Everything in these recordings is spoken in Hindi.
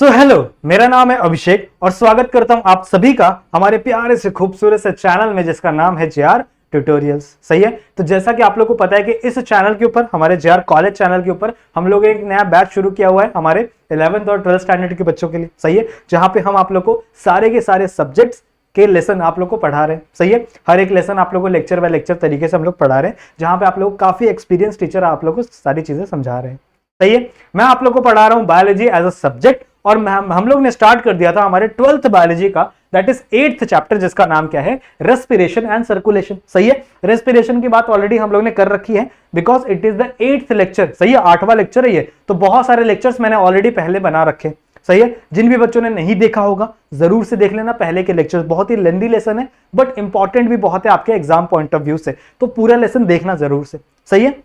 हेलो, मेरा नाम है अभिषेक और स्वागत करता हूं आप सभी का हमारे प्यारे से खूबसूरत से चैनल में जिसका नाम है जेआर ट्यूटोरियल्स। सही है। तो जैसा कि आप लोग को पता है कि इस चैनल के ऊपर, हमारे जेआर कॉलेज चैनल के ऊपर हम लोग एक नया बैच शुरू किया हुआ है हमारे 11th और 12th स्टैंडर्ड के बच्चों के लिए। सही है। जहां पे हम आप लोग को सारे के सारे सब्जेक्ट्स के लेसन आप लोग को पढ़ा रहे हैं। सही है। हर एक लेसन आप लोग को लेक्चर बाय लेक्चर तरीके से हम लोग पढ़ा रहे हैं, जहां पे आप लोग काफी एक्सपीरियंस टीचर आप लोग को सारी चीजें समझा रहे हैं। सही है। मैं आप लोग को पढ़ा रहा हूं बायोलॉजी एज अ सब्जेक्ट और हम लोग ने स्टार्ट कर दिया था हमारे 12th बायोलॉजी का, दैट इज 8th चैप्टर, जिसका नाम क्या है, रेस्पिरेशन एंड सर्कुलेशन। सही है। रेस्पिरेशन की बात ऑलरेडी हम लोग ने कर रखी है because it is the 8th lecture. सही है। 8वां लेक्चर है ये, तो बहुत सारे लेक्चर्स मैंने ऑलरेडी पहले बना रखे। सही है। जिन भी बच्चों ने नहीं देखा होगा जरूर से देख लेना पहले के लेक्चर्स। बहुत ही लेंदी लेसन है बट इंपॉर्टेंट भी बहुत है आपके एग्जाम पॉइंट ऑफ व्यू से, तो पूरा लेसन देखना जरूर से। सही है।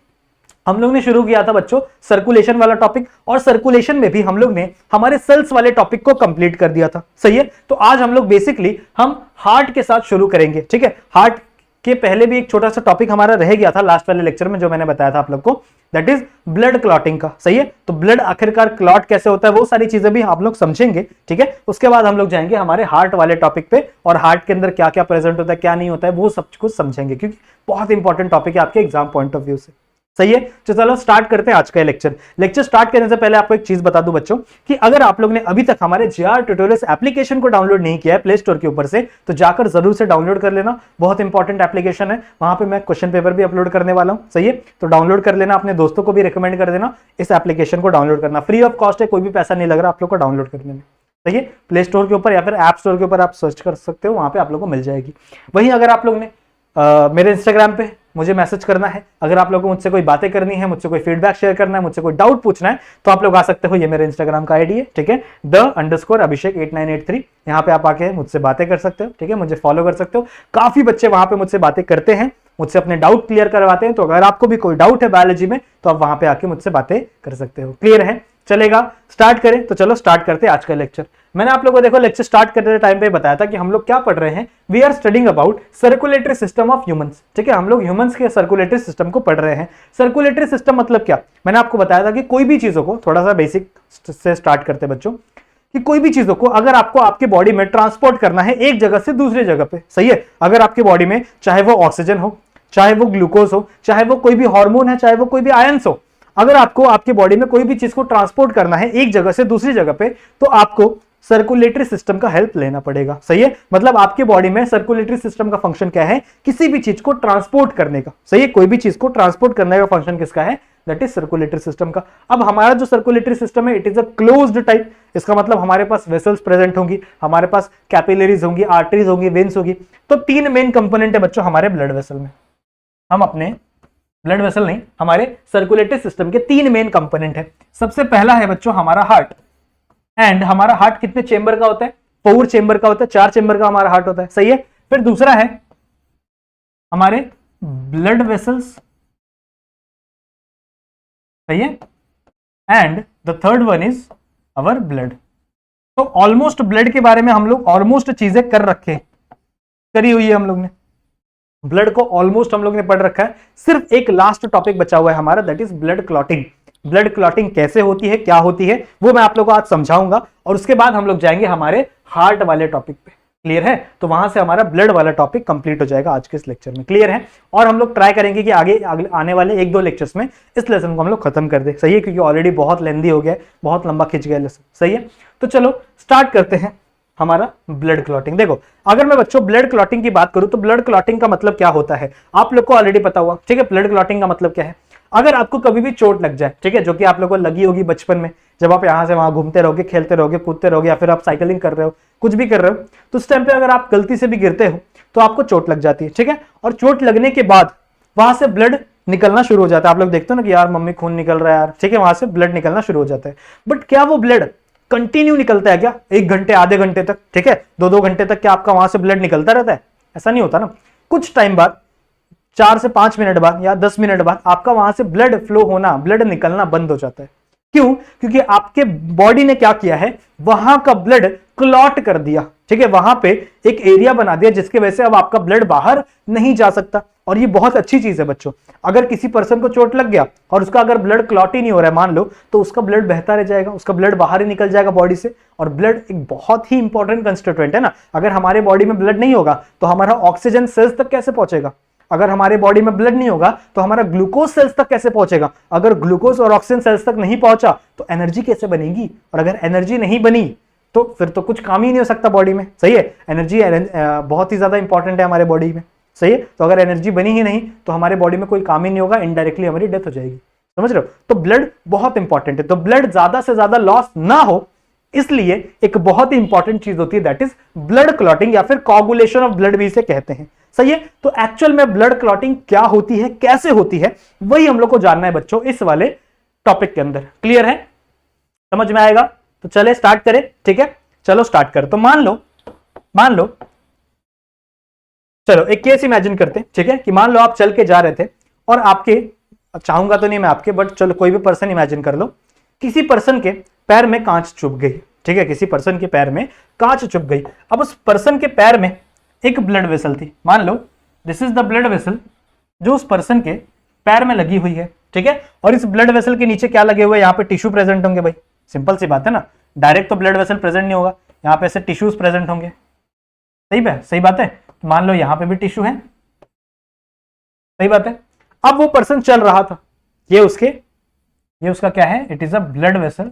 हम लोग ने शुरू किया था बच्चों सर्कुलेशन वाला टॉपिक, और सर्कुलेशन में भी हम लोग ने हमारे सेल्स वाले टॉपिक को कंप्लीट कर दिया था। सही है। तो आज हम लोग बेसिकली हम हार्ट के साथ शुरू करेंगे। ठीक है। हार्ट के पहले भी एक छोटा सा टॉपिक हमारा रह गया था लास्ट वाले लेक्चर में, जो मैंने बताया था आप लोग को, दैट इज ब्लड क्लॉटिंग का। सही है। तो ब्लड आखिरकार क्लॉट कैसे होता है वो सारी चीजें भी आप लोग समझेंगे। ठीक है। उसके बाद हम लोग जाएंगे हमारे हार्ट वाले टॉपिक पे, और हार्ट के अंदर क्या क्या प्रेजेंट होता है क्या नहीं होता है वो सब कुछ समझेंगे, क्योंकि बहुत इंपॉर्टेंट टॉपिक है आपके एग्जाम पॉइंट ऑफ व्यू से। सही है। तो चलो स्टार्ट करते हैं आज का लेक्चर स्टार्ट करने से पहले आपको एक चीज बता दूं बच्चों, कि अगर आप लोग ने अभी तक हमारे जेआर ट्यूटोरियल्स एप्लीकेशन को डाउनलोड नहीं किया है प्ले स्टोर के ऊपर से, तो जाकर जरूर से डाउनलोड कर लेना। बहुत इंपॉर्टेंट एप्लीकेशन है। वहां पे मैं क्वेश्चन पेपर भी अपलोड करने वाला हूं। सही है। तो डाउनलोड कर लेना, अपने दोस्तों को भी रिकमेंड कर देना इस एप्लीकेशन को डाउनलोड करना। फ्री ऑफ कॉस्ट है, कोई भी पैसा नहीं लग रहा आप लोग को डाउनलोड करने में। सही है। प्ले स्टोर के ऊपर या फिर ऐप स्टोर के ऊपर आप सर्च कर सकते हो, वहां पे आप लोग को मिल जाएगी। वहीं अगर आप लोग ने मेरे इंस्टाग्राम पे मुझे मैसेज करना है, अगर आप लोगों को मुझसे कोई बातें करनी है, मुझसे कोई फीडबैक शेयर करना है, मुझसे कोई डाउट पूछना है, तो आप लोग आ सकते हो। ये मेरे इंस्टाग्राम का आईडी है। ठीक है। _Abhishek8983। यहाँ पे आप आके मुझसे बातें कर सकते हो। ठीक है। मुझे फॉलो कर सकते हो। काफी बच्चे वहां पे मुझसे बातें करते हैं, मुझसे अपने डाउट क्लियर करवाते हैं। तो अगर आपको भी कोई डाउट है बायोलॉजी में तो आप वहां पे आके मुझसे बातें कर सकते हो। क्लियर है। चलेगा। स्टार्ट करें। तो चलो स्टार्ट करते हैं आज का लेक्चर। मैंने आप लोगों को देखो लेक्चर स्टार्ट करते टाइम पे बताया था कि हम लोग क्या पढ़ रहे हैं। We are studying about circulatory system of humans. ठीक है। हम लोग ह्यूमंस के सर्कुलेटरी सिस्टम को पढ़ रहे हैं। सर्कुलेटरी सिस्टम मतलब क्या, मैंने आपको बताया था कि कोई भी चीजों को, थोड़ा सा बेसिक से स्टार्ट करते बच्चों, कि कोई भी चीजों को अगर आपको आपके बॉडी में ट्रांसपोर्ट करना है एक जगह से दूसरी जगह पे। सही है। अगर आपके बॉडी में चाहे वो ऑक्सीजन हो, चाहे वो ग्लूकोज हो, चाहे वो कोई भी हार्मोन है, चाहे वो कोई भी आयंस हो, अगर आपको आपके बॉडी में कोई भी चीज को ट्रांसपोर्ट करना है एक जगह से दूसरी जगह पे, तो आपको सर्कुलेटरी सिस्टम का हेल्प लेना पड़ेगा। सही है। मतलब आपके बॉडी में सर्कुलेटरी सिस्टम का फंक्शन क्या है, किसी भी चीज को ट्रांसपोर्ट करने का। सही है। कोई भी चीज को ट्रांसपोर्ट करने का फंक्शन किसका है, दैट इज सर्कुलेटरी सिस्टम का। अब हमारा जो सर्कुलेटरी सिस्टम है it is a closed type. इसका मतलब हमारे पास वेसल्स प्रेजेंट होंगी, हमारे पास कैपिलरीज होंगी, आर्टरीज होंगी, वेन्स होगी। तो 3 मेन कंपोनेंट है बच्चों हमारे ब्लड वेसल में। हम अपने ब्लड वेसल नहीं, हमारे सर्कुलेटरी सिस्टम के 3 मेन कंपोनेंट है। सबसे पहला है बच्चों हमारा हार्ट। एंड हमारा हार्ट कितने चेंबर का होता है, 4 चेंबर का होता है, 4 चेंबर का हमारा हार्ट होता है। सही है। फिर दूसरा है हमारे ब्लड वेसल्स। सही है। And the third one is our blood. तो ऑलमोस्ट ब्लड के बारे में हम लोग ऑलमोस्ट चीजें कर रखे, करी हुई है हम लोग ने। ब्लड को ऑलमोस्ट हम लोग ने पढ़ रखा है। सिर्फ एक लास्ट टॉपिक बचा हुआ है हमारा, that is blood clotting. Blood clotting कैसे होती है, क्या होती है, वो मैं आप लोगों को आज समझाऊंगा, और उसके बाद हम लोग जाएंगे हमारे हार्ट वाले टॉपिक पे। क्लियर है। तो वहां से हमारा ब्लड वाला टॉपिक कंप्लीट हो जाएगा आज के इस लेक्चर में। क्लियर है। और हम लोग ट्राई करेंगे कि आगे आने वाले 1-2 लेक्चर्स में इस लेसन को हम लोग खत्म कर दे। सही है। क्योंकि ऑलरेडी बहुत लेंदी हो गया, बहुत लंबा खिंच गया लेसन। सही है। तो चलो स्टार्ट करते हैं हमारा ब्लड क्लॉटिंग। देखो, अगर मैं बच्चों ब्लड क्लॉटिंग की बात करूं तो ब्लड क्लॉटिंग का मतलब क्या होता है आप लोग को ऑलरेडी पता हुआ। ठीक है। ब्लड क्लॉटिंग का मतलब क्या है, अगर आपको कभी भी चोट लग जाए, ठीक है, जो कि आप लोगों को लगी होगी बचपन में, जब आप यहां से वहां घूमते रहोगे, खेलते रहोगे, कूदते रहोगे, या फिर आप साइकिलिंग कर रहे हो, कुछ भी कर रहे हो, तो उस टाइम पे अगर आप गलती से भी गिरते हो तो आपको चोट लग जाती है। ठीक है। और चोट लगने के बाद वहां से ब्लड निकलना शुरू हो जाता है। आप लोग देखते हो ना कि यार मम्मी खून निकल रहा है यार। ठीक है। वहां से ब्लड निकलना शुरू हो जाता है। बट क्या वो ब्लड कंटिन्यू निकलता है क्या, 1 घंटे, आधे घंटे तक, ठीक है, 2-2 घंटे तक क्या आपका वहां से ब्लड निकलता रहता है? ऐसा नहीं होता ना। कुछ टाइम बाद, 4 से 5 मिनट बाद या 10 मिनट बाद आपका वहां से ब्लड फ्लो होना, ब्लड निकलना बंद हो जाता है। क्यों? क्योंकि आपके बॉडी ने क्या किया है, वहां का ब्लड क्लॉट कर दिया। ठीक है। वहां पे एक एरिया बना दिया जिसकी वजह से अब आपका ब्लड बाहर नहीं जा सकता। और ये बहुत अच्छी चीज है बच्चों। अगर किसी पर्सन को चोट लग गया और उसका अगर ब्लड क्लॉट ही नहीं हो रहा है मान लो, तो उसका ब्लड बहता रह जाएगा, उसका ब्लड बाहर ही निकल जाएगा बॉडी से। और ब्लड एक बहुत ही इंपॉर्टेंट कंस्टिट्यूएंट है ना, अगर हमारे बॉडी में ब्लड नहीं होगा तो हमारा ऑक्सीजन सेल्स तक कैसे पहुंचेगा, अगर हमारे बॉडी में ब्लड नहीं होगा तो हमारा ग्लूकोज सेल्स तक कैसे पहुंचेगा, अगर ग्लूकोज और ऑक्सीजन सेल्स तक नहीं पहुंचा तो एनर्जी कैसे बनेगी, और अगर एनर्जी नहीं बनी तो फिर तो कुछ काम ही नहीं हो सकता बॉडी में। सही है, एनर्जी बहुत ही ज्यादा इंपॉर्टेंट है हमारे बॉडी में। सही है, तो अगर एनर्जी बनी ही नहीं तो हमारे बॉडी में कोई काम ही नहीं होगा, इनडायरेक्टली हमारी डेथ हो जाएगी। समझ रहे हो, तो ब्लड बहुत इंपॉर्टेंट है। तो ब्लड ज्यादा से ज्यादा लॉस ना हो इसलिए एक बहुत ही इंपॉर्टेंट चीज होती है, दैट इज ब्लड क्लॉटिंग या फिर कोगुलेशन ऑफ ब्लड भी इसे कहते हैं। सही है, तो एक्चुअल में ब्लड क्लॉटिंग क्या होती है, कैसे होती है, वही हम लोग को जानना है बच्चों इस वाले टॉपिक के अंदर। क्लियर है, समझ में आएगा? तो चले स्टार्ट करें। ठीक है, चलो स्टार्ट कर। तो मान लो चलो एक केस इमेजिन करते हैं। ठीक है, कि मान लो आप चल के जा रहे थे और आपके, चाहूंगा तो नहीं मैं आपके, बट चलो कोई भी पर्सन इमेजिन कर लो, किसी पर्सन के पैर में कांच चुभ गई। ठीक है, किसी पर्सन के पैर में कांच चुभ गई। अब उस पर्सन के पैर में एक ब्लड वेसल थी, मान लो this is the blood vessel जो उस पर्सन के पैर में लगी हुई है। ठीक है, और इस ब्लड वेसल के नीचे क्या लगे हुए हैं, यहाँ पे टिश्यू प्रेजेंट होंगे। भाई सिंपल सी बात है ना, डायरेक्ट तो ब्लड वेसल प्रेजेंट नहीं होगा, यहाँ पे ऐसे टिश्यूज प्रेजेंट होंगे। सही बात है। मान लो यहाँ पे भी टिश्यू है, सही बात है। अब वो पर्सन चल रहा था, ये उसका क्या है, it is a blood vessel,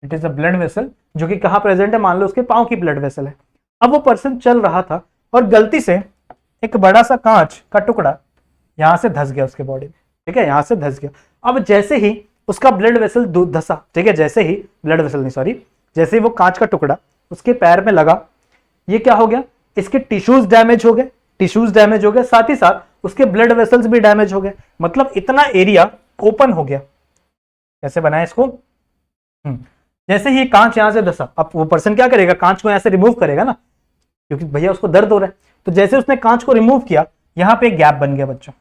it is a blood vessel जो कि कहां प्रेजेंट है, मान लो उसके पांव की ब्लड वेसल है। अब वो पर्सन चल रहा था और गलती से एक बड़ा सा कांच का टुकड़ा यहां से धंस गया उसके बॉडी में। ठीक है, यहां से धंस गया। अब जैसे ही उसका ब्लड वेसल धंसा, ठीक है, जैसे ही ब्लड वेसल नहीं सॉरी, जैसे ही वो कांच का टुकड़ा उसके पैर में लगा, ये क्या हो गया, इसके टिश्यूज डैमेज हो गए, साथ ही साथ उसके ब्लड वेसल्स भी डैमेज हो गए। मतलब इतना एरिया ओपन हो गया। कैसे बनाया इसको, जैसे ही कांच यहां से धंसा, अब वो पर्सन क्या करेगा, कांच को यहां से रिमूव करेगा ना, क्योंकि भैया उसको दर्द हो रहा है। तो जैसे उसने कांच को रिमूव किया, यहां पे एक गैप बन गया बच्चों।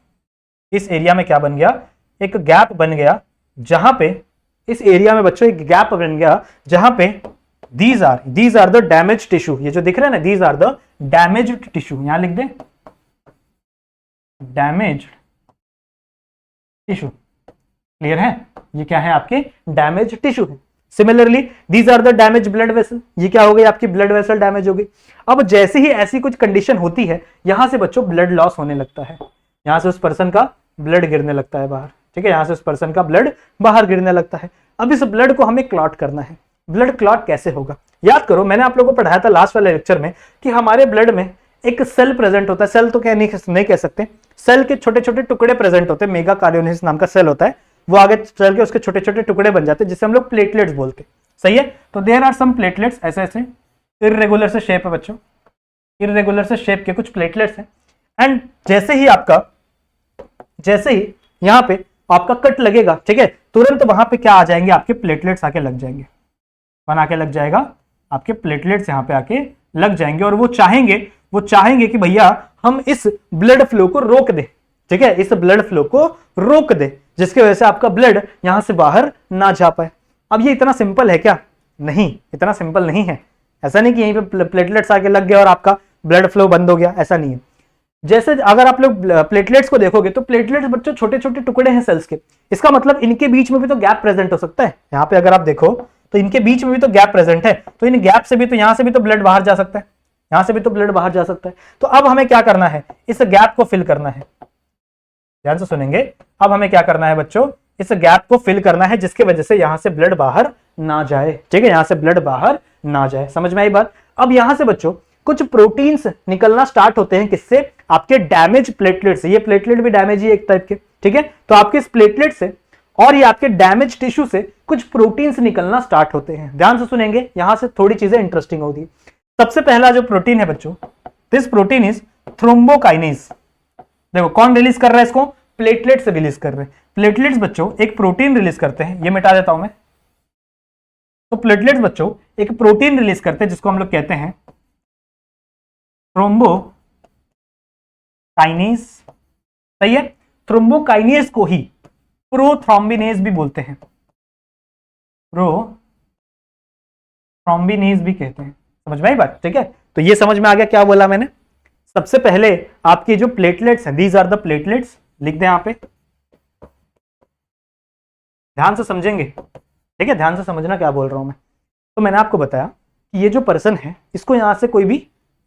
इस एरिया में क्या बन गया, एक गैप बन गया, जहां पे इस एरिया में बच्चों एक गैप बन गया, जहां पे these are the damage tissue, ये जो दिख रहा है ना, these are the damage tissue, यहां लिख दे डैमेज टिश्यू। क्लियर है, ये क्या है, आपके डैमेज टिश्यू है। Similarly these are the damage blood vessel, ये क्या हो गई, आपकी ब्लड वेसल डैमेज हो गई। अब जैसे ही ऐसी कुछ कंडीशन होती है, यहां से बच्चों ब्लड लॉस होने लगता है, यहां से उस पर्सन का ब्लड गिरने लगता है बाहर। ठीक है, यहां से उस पर्सन का ब्लड बाहर गिरने लगता है। अब इस ब्लड को हमें क्लॉट करना है। ब्लड क्लॉट कैसे होगा, याद करो मैंने आप लोगों को पढ़ाया था लास्ट वाले लेक्चर में कि हमारे ब्लड में एक सेल प्रेजेंट होता है, सेल तो क्या नहीं कह सकते, सेल के छोटे छोटे टुकड़े प्रेजेंट होते हैं, मेगा कार्योनिस नाम का सेल होता है, वो आगे चल के उसके छोटे छोटे टुकड़े बन जाते हैं जिसे हम लोग प्लेटलेट्स बोलते हैं। सही है, तो देयर आर सम प्लेटलेट्स, ऐसे ऐसे इर्रेगुलर से शेप है बच्चों, इर्रेगुलर से शेप के कुछ प्लेटलेट्स हैं। एंड जैसे ही यहां पे आपका कट लगेगा, ठीक है, तुरंत वहां पे क्या आ जाएंगे, आपके प्लेटलेट्स आके लग जाएंगे, बना के लग जाएगा, आपके प्लेटलेट्स यहाँ पे आके लग जाएंगे। और वो चाहेंगे कि भैया हम इस ब्लड फ्लो को रोक दे। ठीक है, इस ब्लड फ्लो को रोक दे, जिसकी वजह से आपका ब्लड यहां से बाहर ना जा पाए। अब ये इतना सिंपल है क्या, नहीं, इतना सिंपल नहीं है। ऐसा नहीं कि यहीं पे प्लेटलेट्स आके लग गया और आपका ब्लड फ्लो बंद हो गया, ऐसा नहीं है। जैसे अगर आप लोग प्लेटलेट्स को देखोगे तो प्लेटलेट्स बच्चों छोटे छोटे टुकड़े हैं सेल्स के, इसका मतलब इनके बीच में भी तो गैप प्रेजेंट हो सकता है। यहाँ पे अगर आप देखो तो इनके बीच में भी तो गैप प्रेजेंट है, तो इन गैप से भी तो, यहां से भी तो ब्लड बाहर जा सकता है, यहां से भी तो ब्लड बाहर जा सकता है। तो अब हमें क्या करना है, इस गैप को फिल करना है। ध्यान से सुनेंगे, अब हमें क्या करना है बच्चों, इस गैप को फिल करना है, जिसकी वजह से यहां से ब्लड बाहर ना जाए। ठीक है, यहां से ब्लड बाहर ना जाए, समझ में आई बात। अब यहां से बच्चों कुछ प्रोटीन्स निकलना स्टार्ट होते हैं, किससे, आपके डैमेज प्लेटलेट से। ये प्लेटलेट भी डैमेज ही एक टाइप के, ठीक है। तो आपके इस प्लेटलेट से और ये आपके डैमेज टिश्यू से कुछ प्रोटीन्स निकलना स्टार्ट होते हैं। ध्यान से सुनेंगे, यहां से थोड़ी चीजें इंटरेस्टिंग होगी। सबसे पहला जो प्रोटीन है बच्चों, दिस प्रोटीन इज थ्रोम्बोकाइनेज। देखो कौन रिलीज कर रहा है इसको, प्लेटलेट से रिलीज कर रहे हैं। प्लेटलेट्स बच्चों एक प्रोटीन रिलीज करते हैं, ये मिटा देता हूं मैं। तो प्लेटलेट्स बच्चों एक प्रोटीन रिलीज करते हैं जिसको हम लोग कहते हैं थ्रोम्बोकाइनेज। सही है, थ्रोम्बोकाइनेज को ही प्रोथ्रोम्बिनेज भी बोलते हैं, प्रोथ्रोम्बिनेज भी कहते हैं। समझ में आई बात, ठीक है। तो ये समझ में आ गया क्या बोला मैंने, सबसे पहले आपके जो प्लेटलेट्स हैं, दीज आर द प्लेटलेट्स, लिख दें यहां पे, ध्यान से समझेंगे, ठीक है, ध्यान से समझना क्या बोल रहा हूं मैं। तो मैंने आपको बताया कि ये जो पर्सन है, इसको यहां से कोई भी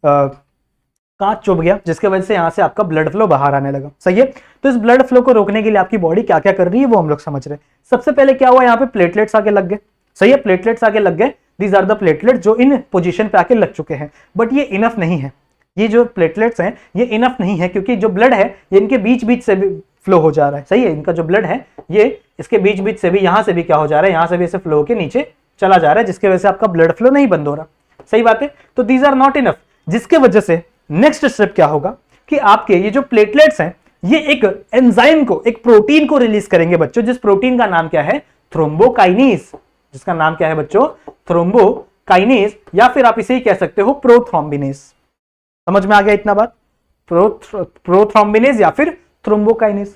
कांच चुभ गया, जिसके वजह से यहां से आपका ब्लड फ्लो बाहर आने लगा, सही है। तो इस ब्लड फ्लो को रोकने के लिए आपकी बॉडी क्या क्या कर रही है वो हम लोग समझ रहे हैं। सबसे पहले क्या हुआ, यहाँ पे प्लेटलेट्स आके लग गए, सही है, प्लेटलेट्स आके लग गए। दीज आर द प्लेटलेट जो इन पोजीशन पे आके लग चुके हैं, बट ये इनफ नहीं है, ये जो प्लेटलेट्स हैं ये इनफ नहीं है, क्योंकि जो ब्लड है ये इनके बीच बीच से भी फ्लो हो जा रहा है, सही है। इनका जो ब्लड है ये इसके बीच बीच से भी, यहां से भी क्या हो जा रहा है, यहां से भी इसे फ्लो के नीचे चला जा रहा है, जिसकी वजह से आपका ब्लड फ्लो नहीं बंद हो रहा, सही बात है। तो दीज आर नॉट इनफ, जिसके वजह से नेक्स्ट स्टेप क्या होगा कि आपके ये जो प्लेटलेट्स हैं ये एक एंजाइम को, एक प्रोटीन को रिलीज करेंगे बच्चों, जिस प्रोटीन का नाम क्या है, थ्रोम्बोकाइनेज, जिसका नाम क्या है बच्चों, थ्रोम्बोकाइनेज, या फिर आप इसे ही कह सकते हो प्रोथ्रोम्बिनेज। समझ में आ गया इतना बात, प्रोथ्रोम्बिनेज या फिर थ्रोम्बोकाइनेज।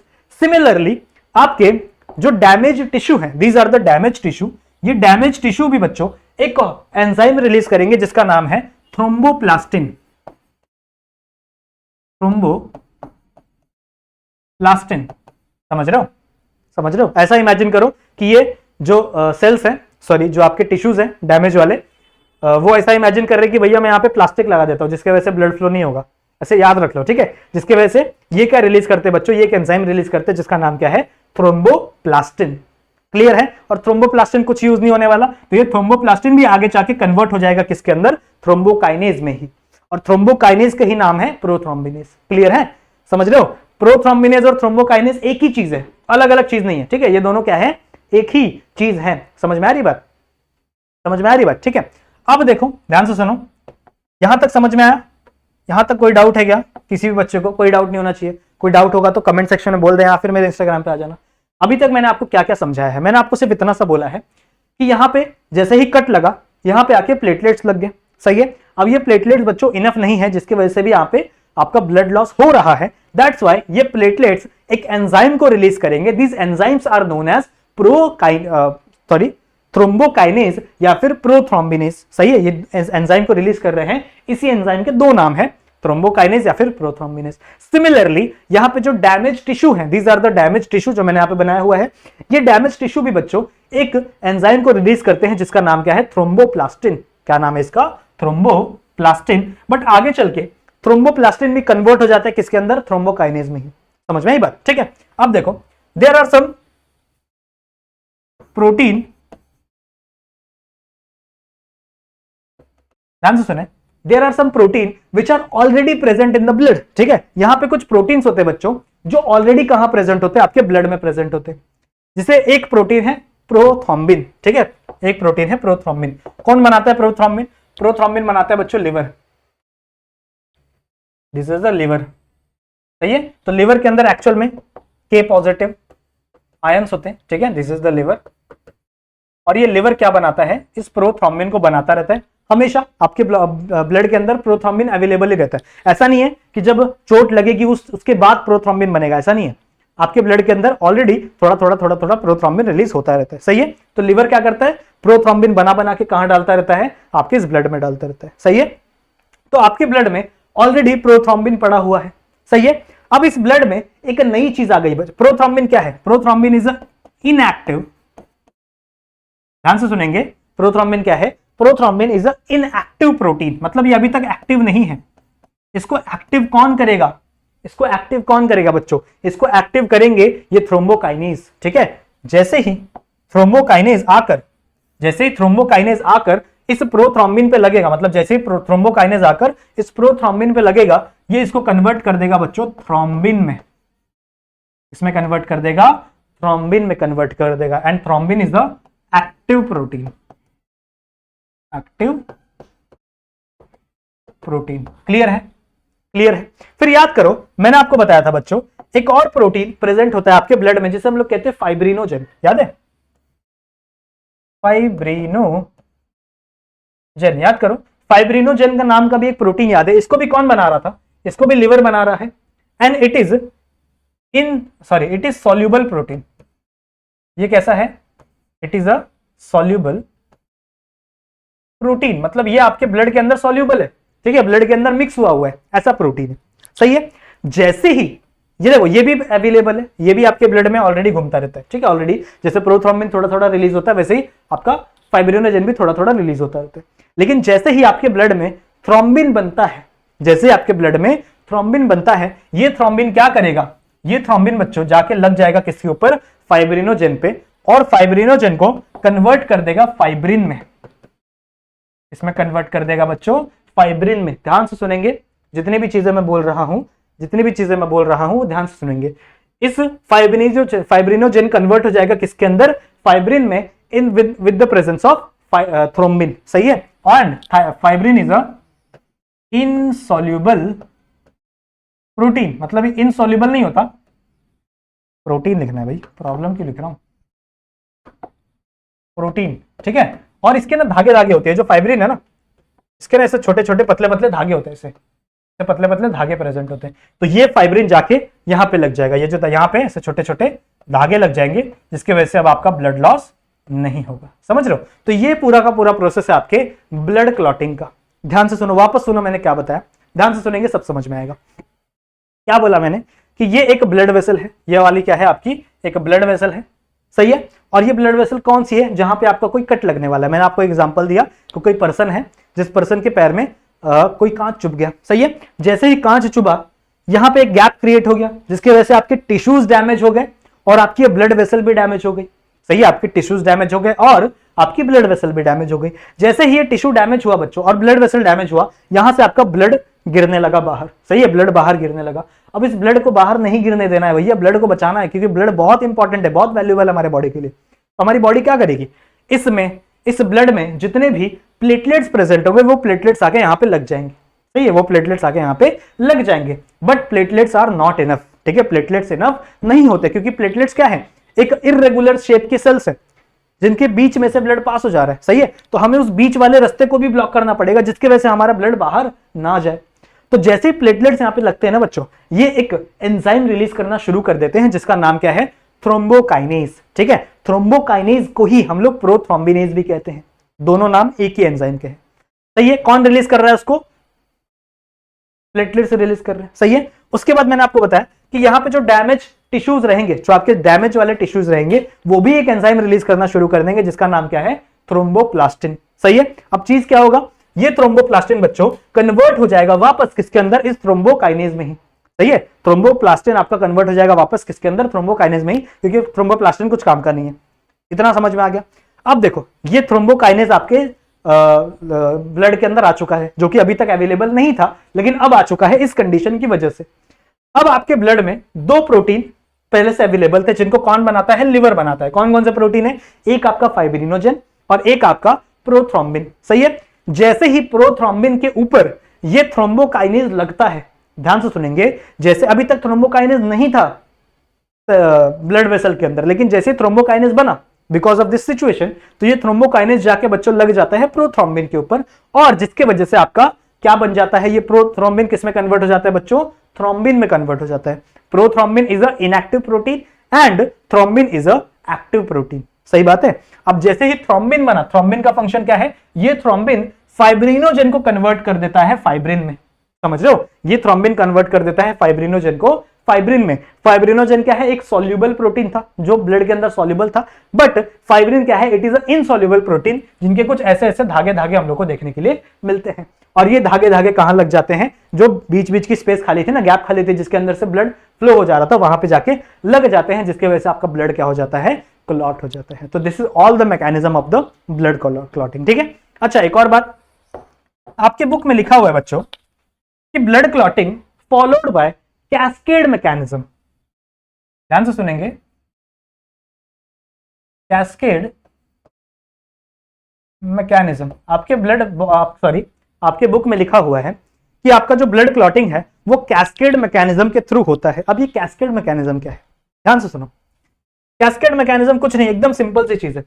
सिमिलरली आपके जो डैमेज टिश्यू है, these are the damage tissue, ये डैमेज टिश्यू भी बच्चों एक एंजाइम रिलीज करेंगे जिसका नाम है थ्रोम्बोप्लास्टिन, थ्रोम्बोप्लास्टिन। समझ रहे हो, समझ रहे हो। ऐसा इमेजिन करो कि ये जो सेल्स हैं, सॉरी जो आपके टिश्यूज हैं डैमेज वाले, वो ऐसा इमेजिन कर रहे हैं कि भैया मैं यहाँ पे प्लास्टिक लगा देता हूँ जिसकी वजह से ब्लड फ्लो नहीं होगा, ऐसे याद रख लो, ठीक है। जिसकी वजह से ये क्या रिलीज करते हैं बच्चों, ये एक एंजाइम रिलीज करते हैं जिसका नाम क्या है, थ्रोम्बोप्लास्टिन। क्लियर है। और थ्रोम्बोप्लास्टिन कुछ यूज नहीं होने वाला, तो ये थ्रोम्बोप्लास्टिन भी आगे जाके कन्वर्ट हो जाएगा किसके अंदर, थ्रोम्बोकाइनेज में ही, और थ्रोम्बोकाइनेज का ही नाम है प्रोथ्रोम्बिनेज। क्लियर है, समझ रहे हो। प्रोथ्रोम्बिनेज और थ्रोम्बोकाइनेज एक ही चीज है, अलग अलग चीज नहीं है, ठीक है। ये दोनों क्या है, एक ही चीज है। समझ में आ रही बात, समझ में आ रही बात, ठीक है। अब देखो ध्यान से सुनो, यहां तक समझ में आया, यहां तक कोई डाउट है क्या, किसी भी बच्चे को कोई डाउट नहीं होना चाहिए। कोई डाउट होगा तो कमेंट सेक्शन में बोल दें या फिर मेरे इंस्टाग्राम पे आ जाना। अभी तक मैंने आपको क्या क्या समझाया है, मैंने आपको सिर्फ इतना सा बोला है कि यहां पे जैसे ही कट लगा, यहां पे आके प्लेटलेट्स लग गए, सही है। अब ये प्लेटलेट्स बच्चों इनफ नहीं है, जिसकी वजह से भी यहां पे आपका ब्लड लॉस हो रहा है। दैट्स वाई ये प्लेटलेट्स एक एंजाइम को रिलीज करेंगे। These enzymes are known as thrombokinase या फिर प्रोथ्रोम्बिनेज, सही है। ये एंजाइम को रिलीज कर रहे हैं, इसी एंजाइम के दो नाम है, थ्रोम्बोकाइनेज या फिर प्रोथ्रोम्बिनेज। सिमिलरली यहाँ पे जो डैमेज टिश्यू है, these are the damage tissue जो मैंने यहाँ पे बनाया हुआ है, ये डैमेज टिश्यू भी बच्चों एक एंजाइम को रिलीज करते हैं जिसका नाम क्या है, थ्रोम्बोप्लास्टिन। क्या नाम है इसका, थ्रोम्बोप्लास्टिन। बट आगे चल के थ्रोम्बोप्लास्टिन भी कन्वर्ट हो जाता है किसके अंदर, थ्रोम्बोकाइनेज में ही। समझ में आई बात, ठीक है। अब देखो देयर आर सम प्रोटीन, ध्यान से सुने, there are some protein which are already present in the blood, ठीक है। यहां पे कुछ प्रोटीन्स होते हैं बच्चों जो ऑलरेडी कहां प्रेजेंट होते हैं, आपके ब्लड में प्रेजेंट होते हैं। जिसे एक प्रोटीन है प्रोथ्रोम्बिन, ठीक है, एक प्रोटीन है प्रोथ्रोम्बिन। कौन बनाता है प्रोथ्रोम्बिन, प्रोथ्रोम्बिन बनाता है बच्चों liver, this is the liver, सही है। तो लिवर के अंदर एक्चुअल में के पॉजिटिव आयंस होते हैं, ठीक है, दिस इज द लिवर। और ये लिवर क्या बनाता है, इस प्रोथ्रोम्बिन को बनाता रहता है हमेशा। आपके ब्लड के अंदर प्रोथ्रोम्बिन अवेलेबल ही रहता है। ऐसा नहीं है कि जब चोट लगेगी उसके बाद प्रोथ्रोम्बिन बनेगा, ऐसा नहीं है। आपके ब्लड के अंदर ऑलरेडी थोड़ा थोड़ा प्रोथ्रोम्बिन रिलीज होता रहता है, सही है। तो लिवर क्या करता है, प्रोथ्रोम्बिन बना के कहां डालता रहता है, आपके इस ब्लड में डालता रहता है, सही है। तो आपके ब्लड में ऑलरेडी प्रोथ्रोम्बिन पड़ा हुआ है, सही है। अब इस ब्लड में एक नई चीज आ गई। प्रोथ्रोम्बिन क्या है, प्रोथ्रोम्बिन इज इनएक्टिव, ध्यान से सुनेंगे, प्रोथ्रोम्बिन क्या है, prothrombin is a inactive protein, मतलब ये अभी तक एक्टिव नहीं है। इसको एक्टिव कौन करेगा, इसको एक्टिव कौन करेगा बच्चों, इसको एक्टिव करेंगे ये थ्रोम्बोकाइनेज, ठीक है। जैसे ही थ्रोम्बोकाइनेज आकर इस प्रोथ्रोम्बिन पे लगेगा, मतलब जैसे ही थ्रोम्बोकाइनेज आकर इस प्रोथ्रोम्बिन पे लगेगा, ये इसको कन्वर्ट कर देगा बच्चों थ्रोम्बिन में, इसमें कन्वर्ट कर देगा, थ्रोम्बिन में कन्वर्ट कर देगा। And thrombin is the active protein, active protein. Clear है, क्लियर है। फिर याद करो मैंने आपको बताया था बच्चों, एक और प्रोटीन प्रेजेंट होता है आपके ब्लड में जिसे हम लोग कहते हैं फाइब्रिनोजन, याद है, फाइब्रिनोजन, याद करो। फाइब्रिनोजन का नाम का भी एक प्रोटीन याद है, इसको भी कौन बना रहा था, इसको भी लिवर बना रहा है। And it is soluble protein. ये कैसा है, it is a soluble protein, मतलब ये आपके ब्लड के अंदर सॉल्यूबल है, ठीक है, ब्लड के अंदर मिक्स हुआ है, ऐसा प्रोटीन है। सही है। जैसे ही ये देखो, ये भी अवेलेबल है, ये भी आपके ब्लड में ऑलरेडी घूमता रहता है, ठीक है। ऑलरेडी जैसे प्रोथ्रोम्बिन थोड़ा थोड़ा रिलीज होता है, वैसे ही आपका फाइब्रिनोजेन भी थोड़ा थोड़ा रिलीज होता रहता है। लेकिन जैसे ही आपके ब्लड में थ्रोम्बिन बनता है, जैसे आपके ब्लड में थ्रोम्बिन बनता है, ये थ्रोम्बिन क्या करेगा, ये थ्रोम्बिन बच्चों जाके लग जाएगा किसके ऊपर, फाइब्रिनोजेन पे, और फाइब्रिनोजेन को कन्वर्ट कर देगा फाइब्रिन में, इसमें कन्वर्ट कर देगा बच्चों फाइब्रिन में। ध्यान से सुनेंगे, जितनी भी चीजें मैं बोल रहा हूं, जितनी भी चीजें मैं बोल रहा हूं ध्यान से सुनेंगे। इस फाइब्रिनोजेन कन्वर्ट हो जाएगा किसके अंदर, फाइब्रिन में, in with the presence of thrombin, सही है। And fibrin is a insoluble protein, मतलब इनसॉल्युबल नहीं होता, प्रोटीन लिखना है भाई, प्रॉब्लम क्यों लिख रहा हूं, प्रोटीन, ठीक है। और इसके ना धागे धागे होते हैं, जो फाइब्रिन है ना, इसके ना ऐसे छोटे छोटे पतले पतले धागे होते हैं, ऐसे पतले पतले धागे प्रेजेंट होते हैं। तो ये फाइब्रिन जाके यहाँ पे लग जाएगा, ये जो यहाँ पे ऐसे छोटे छोटे धागे लग जाएंगे, जिसकी वजह से अब आपका ब्लड लॉस नहीं होगा, समझ रहे हो। तो ये पूरा का पूरा प्रोसेस है आपके ब्लड क्लॉटिंग का। ध्यान से सुनो, वापस सुनो मैंने क्या बताया, ध्यान से सुनेंगे सब समझ में आएगा। क्या बोला मैंने कि ये एक ब्लड वेसल है, ये वाली क्या है आपकी, एक ब्लड वेसल है, सही है। और ये ब्लड वेसल कौन सी है, जहां पे आपका कोई कट लगने वाला है। मैंने आपको एग्जांपल दिया कि कोई पर्सन है, जिस पर्सन के पैर में कोई कांच चुभ गया, सही है। जैसे ही कांच चुभा, यहां पे एक गैप क्रिएट हो गया, जिसकी वजह से आपके टिश्यूज डैमेज हो गए और आपकी ब्लड वेसल भी डैमेज हो गई, सही है। आपके टिश्यूज डैमेज हो गए और आपकी ब्लड वेसल भी डैमेज हो गई। जैसे ही ये टिश्यू डैमेज हुआ बच्चों और ब्लड वेसल डैमेज हुआ, यहां से आपका ब्लड गिरने लगा बाहर, सही है, ब्लड बाहर गिरने लगा। अब इस ब्लड को बाहर नहीं गिरने देना है भैया, ब्लड को बचाना है, क्योंकि ब्लड बहुत इंपॉर्टेंट है, बहुत वैल्यूएबल है हमारे बॉडी के लिए। तो हमारी बॉडी क्या करेगी, इसमें, इस ब्लड में जितने भी प्लेटलेट्स प्रेजेंट होंगे, वो प्लेटलेट्स आके यहाँ पे लग जाएंगे, सही है, वो प्लेटलेट्स आके यहाँ पे लग जाएंगे। But platelets are not enough, ठीक है, प्लेटलेट्स इनफ नहीं होते, क्योंकि प्लेटलेट्स क्या है, एक इर्रेगुलर शेप की सेल्स है, जिनके बीच में से ब्लड पास हो जा रहा है, सही है। तो हमें उस बीच वाले रास्ते को भी ब्लॉक करना पड़ेगा, जिसकी वजह से हमारा ब्लड बाहर ना जाए। तो जैसे ही प्लेटलेट्स यहाँ पे लगते हैं ना बच्चों, ये एक एंजाइम रिलीज करना शुरू कर देते हैं, जिसका नाम क्या है, थ्रोम्बोकाइनेज, ठीक है। थ्रोम्बोकाइनेज को ही हम लोग प्रोथ्रोम्बिनेज भी कहते हैं, दोनों नाम एक ही एंजाइम के हैं, सही है। कौन रिलीज कर रहा है उसको, प्लेटलेट्स रिलीज कर रहे हैं, सही है। उसके बाद मैंने आपको बताया कि यहाँ पे जो डैमेज टिश्यूज रहेंगे, जो आपके डैमेज वाले टिश्यूज रहेंगे, वो भी एक एंजाइम रिलीज करना शुरू कर देंगे, जिसका नाम क्या है, थ्रोम्बोप्लास्टिन, सही है। अब चीज क्या होगा, ये थ्रोम्बोप्लास्टिन बच्चों कन्वर्ट हो जाएगा वापस किसके अंदर, इस थ्रोम्बोकाइनेज में ही, सही है। थ्रोम्बोप्लास्टिन आपका कन्वर्ट हो जाएगा वापस किसके अंदर, थ्रोम्बोकाइनेज में ही, क्योंकि थ्रोम्बोप्लास्टिन कुछ काम का नहीं है। इतना समझ में आ गया। अब देखो, ये थ्रोम्बोकाइनेज आपके ब्लड के अंदर आ चुका है, जो कि अभी तक अवेलेबल नहीं था, लेकिन अब आ चुका है इस कंडीशन की वजह से। अब आपके ब्लड में दो प्रोटीन पहले से अवेलेबल थे, जिनको कौन बनाता है, लिवर बनाता है। कौन कौन से प्रोटीन है, एक आपका फाइब्रिनोजेन और एक आपका प्रोथ्रोम्बिन, सही है। जैसे ही प्रोथ्रोम्बिन के ऊपर ये थ्रोम्बोकाइनेज लगता है, ध्यान से सुनेंगे, जैसे अभी तक थ्रोम्बोकाइनेज नहीं था ब्लड वेसल के अंदर, लेकिन जैसे थ्रोम्बोकाइनेज बना बिकॉज ऑफ दिस सिचुएशन, तो ये थ्रोम्बोकाइनेज जाके बच्चों लग जाता है प्रोथ्रोम्बिन के ऊपर, और जिसके वजह से आपका क्या बन जाता है, ये प्रोथ्रोम्बिन किस में कन्वर्ट हो जाता है बच्चों, थ्रोम्बिन में कन्वर्ट हो जाता है। Prothrombin is a inactive protein and thrombin is a active protein, सही बात है। अब जैसे ही थ्रोम्बिन बना, थ्रोम्बिन का फंक्शन क्या है, ये थ्रोम्बिन फाइब्रिनोजेन को कन्वर्ट कर देता है फाइब्रिन में, समझ रहे हो, ये थ्रोम्बिन कन्वर्ट कर देता है फाइब्रिनोजेन को फाइब्रिन में। फाइब्रिनोजेन क्या है, एक सॉल्युबल प्रोटीन था, जो ब्लड के अंदर सॉल्युबल था, बट फाइब्रिन क्या है, it is a insoluble protein, जिनके कुछ ऐसे ऐसे धागे धागे हम लोग को देखने के लिए मिलते हैं। और ये धागे धागे कहां लग जाते हैं, जो बीच बीच की स्पेस खाली थी ना, गैप खाली थी, जिसके अंदर से ब्लड फ्लो हो जा रहा था, वहां पे जाके लग जाते हैं, जिसकी वजह से आपका ब्लड क्या हो जाता है, क्लॉट हो जाता है। तो this is all the mechanism of the blood clotting, ठीक है। अच्छा, एक और बात, आपके बुक में लिखा हुआ है बच्चों कि blood clotting followed by cascade mechanism. ध्यान से सुनेंगे, कैस्केड मैकेनिज्म आपके आपके बुक में लिखा हुआ है कि आपका जो ब्लड क्लॉटिंग है वो कैस्केड मैकेनिज्म के थ्रू होता है। अब ये कैस्केड मैकेनिज्म क्या है, ध्यान से सुनो। कैस्केड मैकेनिज्म कुछ नहीं, एकदम सिंपल सी चीज है।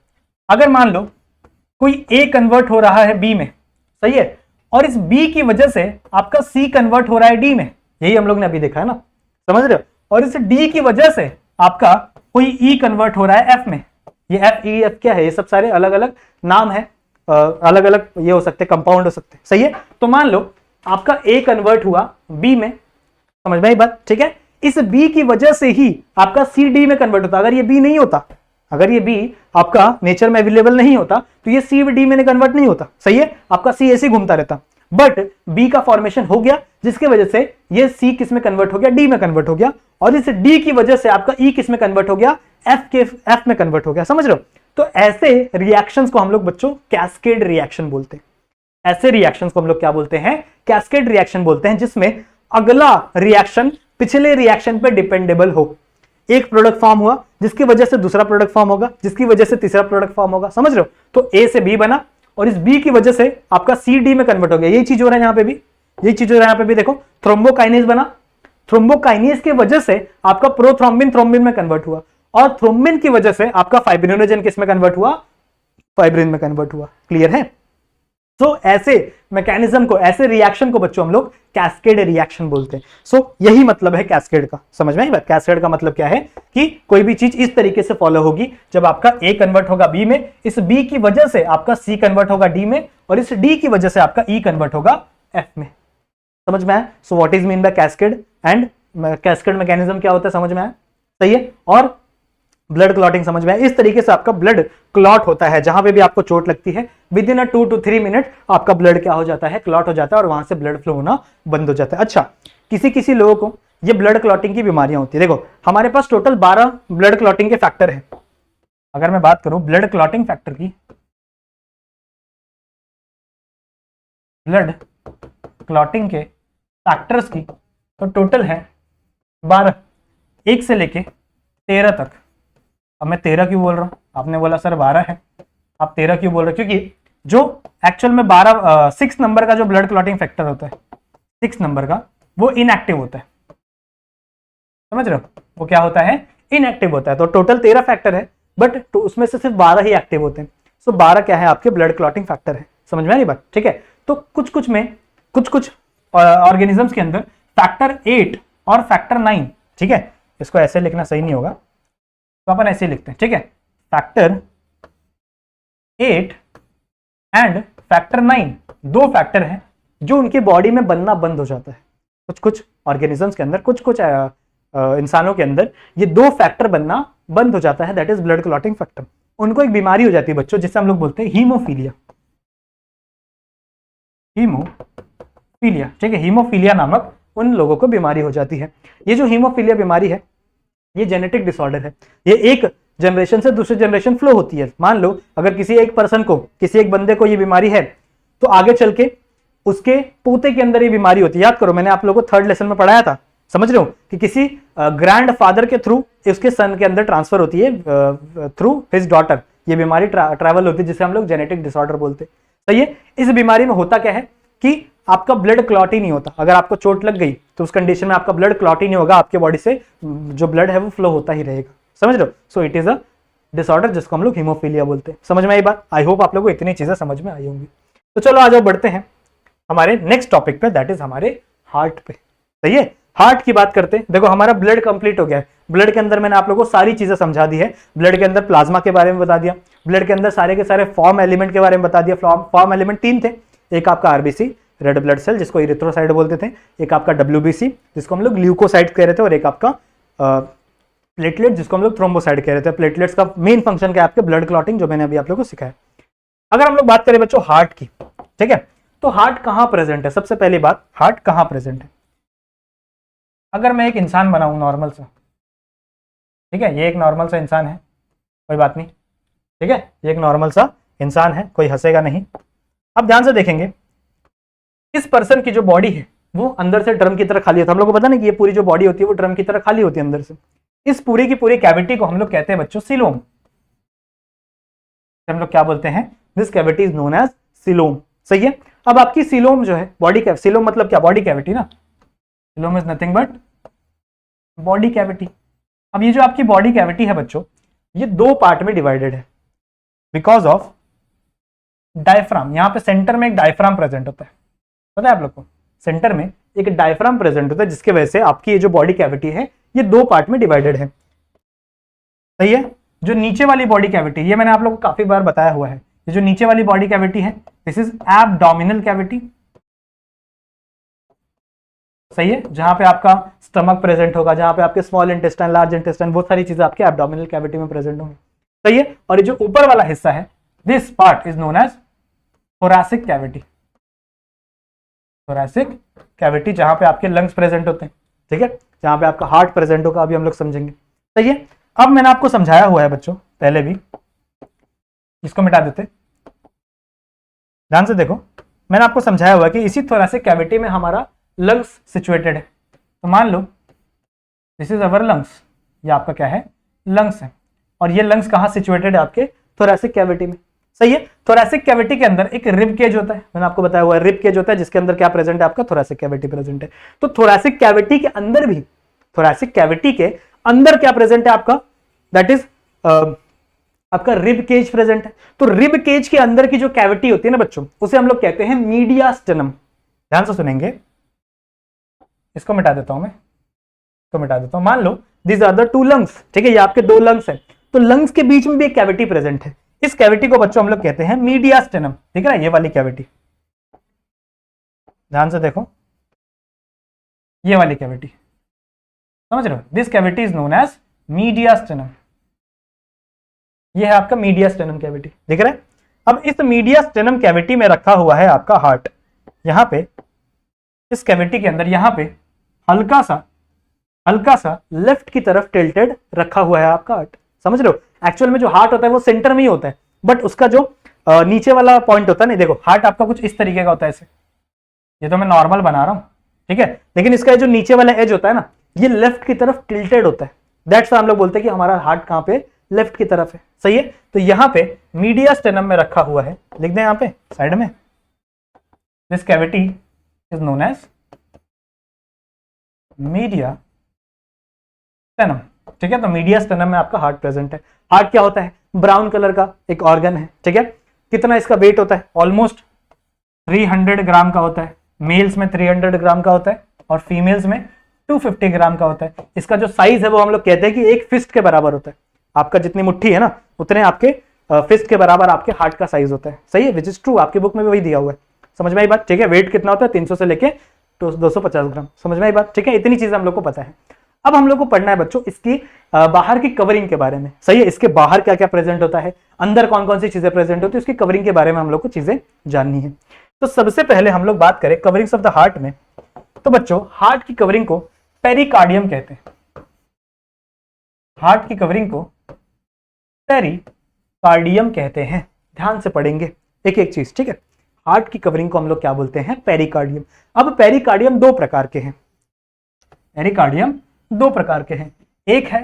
अगर मान लो कोई ए कन्वर्ट हो रहा है बी में, सही है, और इस बी की वजह से आपका सी कन्वर्ट हो रहा है डी में, यही हम लोग ने अभी देखा है ना, समझ रहे हो। और इस डी की वजह से आपका कोई ई कन्वर्ट हो रहा है एफ में, ये एफ ई एफ क्या है, ये सब सारे अलग अलग नाम है, अलग अलग ये हो सकते हैं, कंपाउंड हो सकते हैं, सही है। तो मान लो आपका ए कन्वर्ट हुआ बी में, समझ में आई बात, ठीक है। इस बी की वजह से ही आपका सी डी में कन्वर्ट होता। अगर ये बी नहीं होता, अगर ये बी आपका नेचर में अवेलेबल नहीं होता तो ये सी डी में कन्वर्ट नहीं होता, सही है, आपका सी ऐसे घूमता रहता। बट बी का फॉर्मेशन हो गया जिसकी वजह से ये सी किस में कन्वर्ट हो गया, डी में कन्वर्ट हो गया, और इस डी की वजह से आपका ई किस में कन्वर्ट हो गया, एफ में कन्वर्ट हो गया, समझ रहे हो। तो ऐसे रिएक्शंस को हम लोग बच्चों कैस्केड रिएक्शन बोलते हैं। ऐसे रिएक्शंस को हम लोग क्या बोलते हैं, कैस्केड रिएक्शन बोलते हैं, जिसमें अगला रिएक्शन पिछले रिएक्शन पे डिपेंडेबल हो। एक प्रोडक्ट फॉर्म हुआ जिसकी वजह से दूसरा प्रोडक्ट फॉर्म होगा, जिसकी वजह से तीसरा प्रोडक्ट फॉर्म होगा, समझ रहे हो। तो ए से बी बना और इस बी की वजह से आपका सी डी में कन्वर्ट हो गया। यही चीज हो रहा है यहां पे भी, यही चीज हो रहा है यहां पे भी। देखो थ्रोम्बोकाइनेज बना, थ्रोम्बोकाइनेज की वजह से आपका प्रोथ्रोम्बिन थ्रोम्बिन में कन्वर्ट हुआ, और थ्रोम्बिन की वजह से आपका फाइब्रिनोजन किस में कन्वर्ट हुआ, फाइब्रिन में कन्वर्ट हुआ। क्लियर है। तो ऐसे मैकेनिज्म को, ऐसे रिएक्शन को बच्चों हम लोग कैस्केड रिएक्शन बोलते हैं। सो यही मतलब है कैस्केड का, समझ में आई बात। कैस्केड का मतलब क्या है कि कोई भी चीज इस तरीके से फॉलो होगी, जब आपका ए कन्वर्ट होगा बी में, इस बी की वजह से आपका सी कन्वर्ट होगा डी में, और इस डी की वजह से आपका ई कन्वर्ट होगा एफ में। समझ में आया। So what is mean by cascade, and cascade mechanism क्या होता है, समझ में आया, सही है। और ब्लड क्लॉटिंग समझ में आया। इस तरीके से आपका ब्लड क्लॉट होता है, जहां पे भी आपको चोट लगती है विद इन 2 to 3 मिनट आपका ब्लड क्या हो जाता है, क्लॉट हो जाता है, और वहां से ब्लड फ्लो होना बंद हो जाता है। अच्छा, किसी किसी लोगों को ये ब्लड क्लॉटिंग की बीमारियां होती है। देखो हमारे पास टोटल 12 ब्लड क्लॉटिंग के फैक्टर है। अगर मैं बात करूं ब्लड क्लॉटिंग फैक्टर की, ब्लड क्लॉटिंग के फैक्टर्स की, तो टोटल है 12, 1 से लेके 13 तक। अब मैं 13 क्यों बोल रहा हूं, आपने बोला सर 12 है, आप 13 क्यों बोल रहे हो, क्योंकि जो एक्चुअल में 6 नंबर का जो ब्लड क्लॉटिंग फैक्टर होता है, 6 नंबर का, वो इनएक्टिव होता है, समझ रहे हो। वो क्या होता है, इनएक्टिव होता है। तो टोटल 13 फैक्टर है, बट तो उसमें से सिर्फ 12 ही एक्टिव होते हैं। सो 12 क्या है, आपके ब्लड क्लॉटिंग फैक्टर है। समझ में आ रही बात, ठीक है। तो कुछ कुछ ऑर्गेनिजम्स के अंदर फैक्टर 8 और फैक्टर 9, ठीक है, इसको ऐसे लिखना सही नहीं होगा, तो अपन ऐसे लिखते हैं, ठीक है। फैक्टर 8 एंड फैक्टर 9 दो फैक्टर हैं जो उनकी बॉडी में बनना बंद हो जाता है। कुछ ऑर्गेनिजम्स के अंदर, कुछ इंसानों के अंदर ये दो फैक्टर बनना बंद हो जाता है, that is blood clotting factor. उनको एक बीमारी हो जाती है बच्चों, जिसे हम लोग बोलते हैं हीमोफीलिया। हीमोफीलिया, ठीक है, हीमोफीलिया नामक उन लोगों को बीमारी हो जाती है। ये जो हीमोफीलिया बीमारी है, ये जेनेटिक डिसऑर्डर है। ये एक जनरेशन से दूसरे जनरेशन फ्लो होती है। मान लो अगर किसी एक पर्सन को, किसी एक बंदे को ये बीमारी है, तो आगे चल के उसके पोते के अंदर ये बीमारी होती है। याद करो, मैंने आप लोगों को 3rd लेसन में पढ़ाया था, समझ रहे हो, कि किसी ग्रैंड फादर के थ्रू उसके सन के अंदर ट्रांसफर होती है थ्रू हिज डॉटर। ये बीमारी ट्रैवल होती है, जिसे हम लोग जेनेटिक डिसऑर्डर बोलते हैं। सही है। इस बीमारी में होता क्या है कि आपका ब्लड क्लॉट ही नहीं होता। अगर आपको चोट लग गई तो उस कंडीशन में आपका ब्लड क्लॉट ही नहीं होगा, आपके बॉडी से जो ब्लड है वो फ्लो होता ही रहेगा। समझ रहे हो। So it is a disorder जिसको हम लोग हीमोफीलिया बोलते हैं। समझ में आई बात। आई होप आप लोगों को इतनी चीजें समझ में आई होंगी। तो चलो आ जाओ, बढ़ते हैं हमारे नेक्स्ट टॉपिक पे, दैट इज हमारे हार्ट पे। सही है। हार्ट की बात करते हैं। देखो हमारा ब्लड कंप्लीट हो गया है। ब्लड के अंदर मैंने आप लोगों को सारी चीजें समझा दी है। ब्लड के अंदर प्लाज्मा के बारे में बता दिया, ब्लड के अंदर सारे के सारे फॉर्म एलिमेंट के बारे में बता दिया। फॉर्म एलिमेंट 3 थे, एक आपका आरबीसी रेड ब्लड सेल जिसको इरिथ्रोसाइट बोलते थे, एक आपका डब्ल्यूबीसी जिसको हम लोग ग्लूकोसाइट कह रहे थे, और एक आपका प्लेटलेट जिसको हम लोग थ्रोम्बोसाइट कह रहे थे। प्लेटलेट्स का मेन फंक्शन क्या है, आपके ब्लड क्लॉटिंग, जो मैंने अभी आप लोगों को सिखाया। अगर हम लोग बात करें बच्चों हार्ट की, ठीक है, तो हार्ट कहां प्रेजेंट है। सबसे पहली बात, हार्ट कहां प्रेजेंट है। अगर मैं एक इंसान बनाऊं नॉर्मल सा, ठीक है, ये एक नॉर्मल सा इंसान है, कोई बात नहीं, ठीक है, ये एक नॉर्मल सा इंसान है, कोई हंसेगा नहीं। अब ध्यान से देखेंगे, इस पर्सन की जो बॉडी है वो अंदर से ड्रम की तरह खाली होता है। हम लोग को पता नहीं कि ये पूरी जो बॉडी होती है वो ड्रम की तरह खाली होती है अंदर से। इस पूरी की पूरी कैविटी को हम लोग कहते हैं बच्चों सीलोम। हम लोग क्या बोलते हैं, this cavity is known as coelom. सही है। अब आपकी सीलोम जो है, बॉडी कैविटी, सीलोम मतलब क्या, बॉडी कैविटी ना, coelom is nothing but body cavity. अब ये जो आपकी बॉडी कैविटी है बच्चों, ये 2 पार्ट में डिवाइडेड है बिकॉज ऑफ डायफ्राम। यहां पे सेंटर में एक डायफ्राम प्रेजेंट होता है, पता है आप लोग को, सेंटर में एक डायफ्राम प्रेजेंट होता है, जिसके वजह से आपकी ये जो बॉडी कैविटी है ये 2 पार्ट में डिवाइडेड है। सही है। जो नीचे वाली बॉडी कैविटी, ये मैंने आप लोग को काफी बार बताया हुआ है, ये जो नीचे वाली बॉडी कैविटी है, दिस इज एब्डोमिनल कैविटी, सही है, जहां पे आपका स्टमक प्रेजेंट होगा, जहां पे आपके स्मॉल इंटेस्टाइन, लार्ज इंटेस्टाइन, बहुत सारी चीजें आपके एब्डोमिनल कैविटी में प्रेजेंट होंगी। सही है, और ये जो ऊपर वाला हिस्सा है, this part is known as thoracic cavity. Thoracic cavity जहां पे आपके लंग्स प्रेजेंट होते हैं, ठीक है, जहां पे आपका हार्ट प्रेजेंट होगा, अभी हम लोग समझेंगे। सही है, अब मैंने आपको समझाया हुआ है बच्चों पहले भी, इसको मिटा देते, ध्यान से देखो, मैंने आपको समझाया हुआ है कि इसी थोरैसिक कैविटी में हमारा लंग्स सिचुएटेड है। तो मान लो दिस इज अवर लंग्स, ये आपका क्या है, लंग्स है, और ये लंग्स कहाँ सिचुएटेड है, आपके थोरैसिक कैविटी में। सही है, थोरैसिक कैविटी के अंदर एक रिब केज होता है, मैंने आपको बताया हुआ है, रिब केज होता है जिसके अंदर क्या प्रेजेंट है, आपका थोरैसिक कैविटी प्रेजेंट है। तो थोरैसिक कैविटी के अंदर भी, थोरैसिक कैविटी के अंदर क्या प्रेजेंट है आपका, दैट इज आपका रिब केज प्रेजेंट है। तो रिब केज के अंदर की जो कैविटी होती है ना बच्चों, उसे हम लोग कहते हैं मीडियास्टेनम। ध्यान से सुनेंगे, इसको मिटा देता हूं मैं, इसको मिटा देता हूं। मान लो this are the two lungs, ठीक है, ये आपके दो लंग्स हैं, तो लंग्स के बीच में भी एक कैविटी प्रेजेंट है, इस कैविटी को बच्चों हम लोग कहते हैं मीडियास्टेनम। ठीक है ना, ये वाली कैविटी, ध्यान से देखो, ये वाली कैविटी, समझ रहे हो, this cavity is known as mediastinum. ये है आपका मीडियास्टेनम कैविटी, दिख रहा है। अब इस मीडियास्टेनम कैविटी में रखा हुआ है आपका हार्ट, यहां पे इस कैविटी के अंदर यहां पे हल्का सा लेफ्ट की तरफ टिल्टेड रखा हुआ है आपका हार्ट, समझ रहे हो। एक्चुअल में जो हार्ट होता है वो सेंटर में ही होता है, बट उसका जो नीचे वाला पॉइंट होता है ना, देखो हार्ट आपका कुछ इस तरीके का होता है, ऐसे, ये तो मैं नॉर्मल बना रहा हूं, ठीक है, लेकिन इसका जो नीचे वाला एज होता है ना, ये लेफ्ट की तरफ टिल्टेड होता है, दैट्स हम लोग बोलते हैं कि हमारा हार्ट कहां पे, लेफ्ट की तरफ है। सही है, तो यहां पे मीडियास्टेनम में रखा हुआ है, लिख दें यहां पे साइड में, this cavity is known as mediastinum. ठीक है, तो मीडियास्टेनम में आपका हार्ट प्रेजेंट है। हार्ट क्या होता है, ब्राउन कलर का एक ऑर्गन है, ठीक है। कितना इसका वेट होता है, ऑलमोस्ट 300 ग्राम का होता है, मेल्स में 300 ग्राम का होता है और फीमेल्स में 250 ग्राम का होता है। इसका जो साइज है वो हम लोग कहते हैं कि एक फिस्ट के बराबर होता है, आपका जितनी मुट्ठी है ना उतने आपके फिस्ट के बराबर आपके हार्ट का साइज होता है। सही है, विच इज ट्रू, आपकी बुक में भी वही दिया हुआ है। समझ में आई बात, ठीक है। वेट कितना होता है, 300 से लेके 250 ग्राम, समझ में आई बात, ठीक है। इतनी चीजें हम लोग को पता है। अब हम लोग को पढ़ना है बच्चों इसकी बाहर की कवरिंग के बारे में। सही है, इसके बाहर क्या क्या प्रेजेंट होता है, अंदर कौन कौन सी चीजें प्रेजेंट होती है, उसकी कवरिंग के बारे में हम लोग को चीजें जाननी है। तो सबसे पहले हम लोग बात करें कवरिंग्स ऑफ द हार्ट में, तो बच्चों हार्ट की कवरिंग को पेरिकार्डियम कहते हैं। हार्ट की कवरिंग को पेरिकार्डियम कहते हैं। ध्यान से पढ़ेंगे एक एक चीज, ठीक है। हार्ट की कवरिंग को हम लोग क्या बोलते हैं, पेरिकार्डियम। अब पेरिकार्डियम दो प्रकार के हैं, पेरिकार्डियम दो प्रकार के हैं, एक है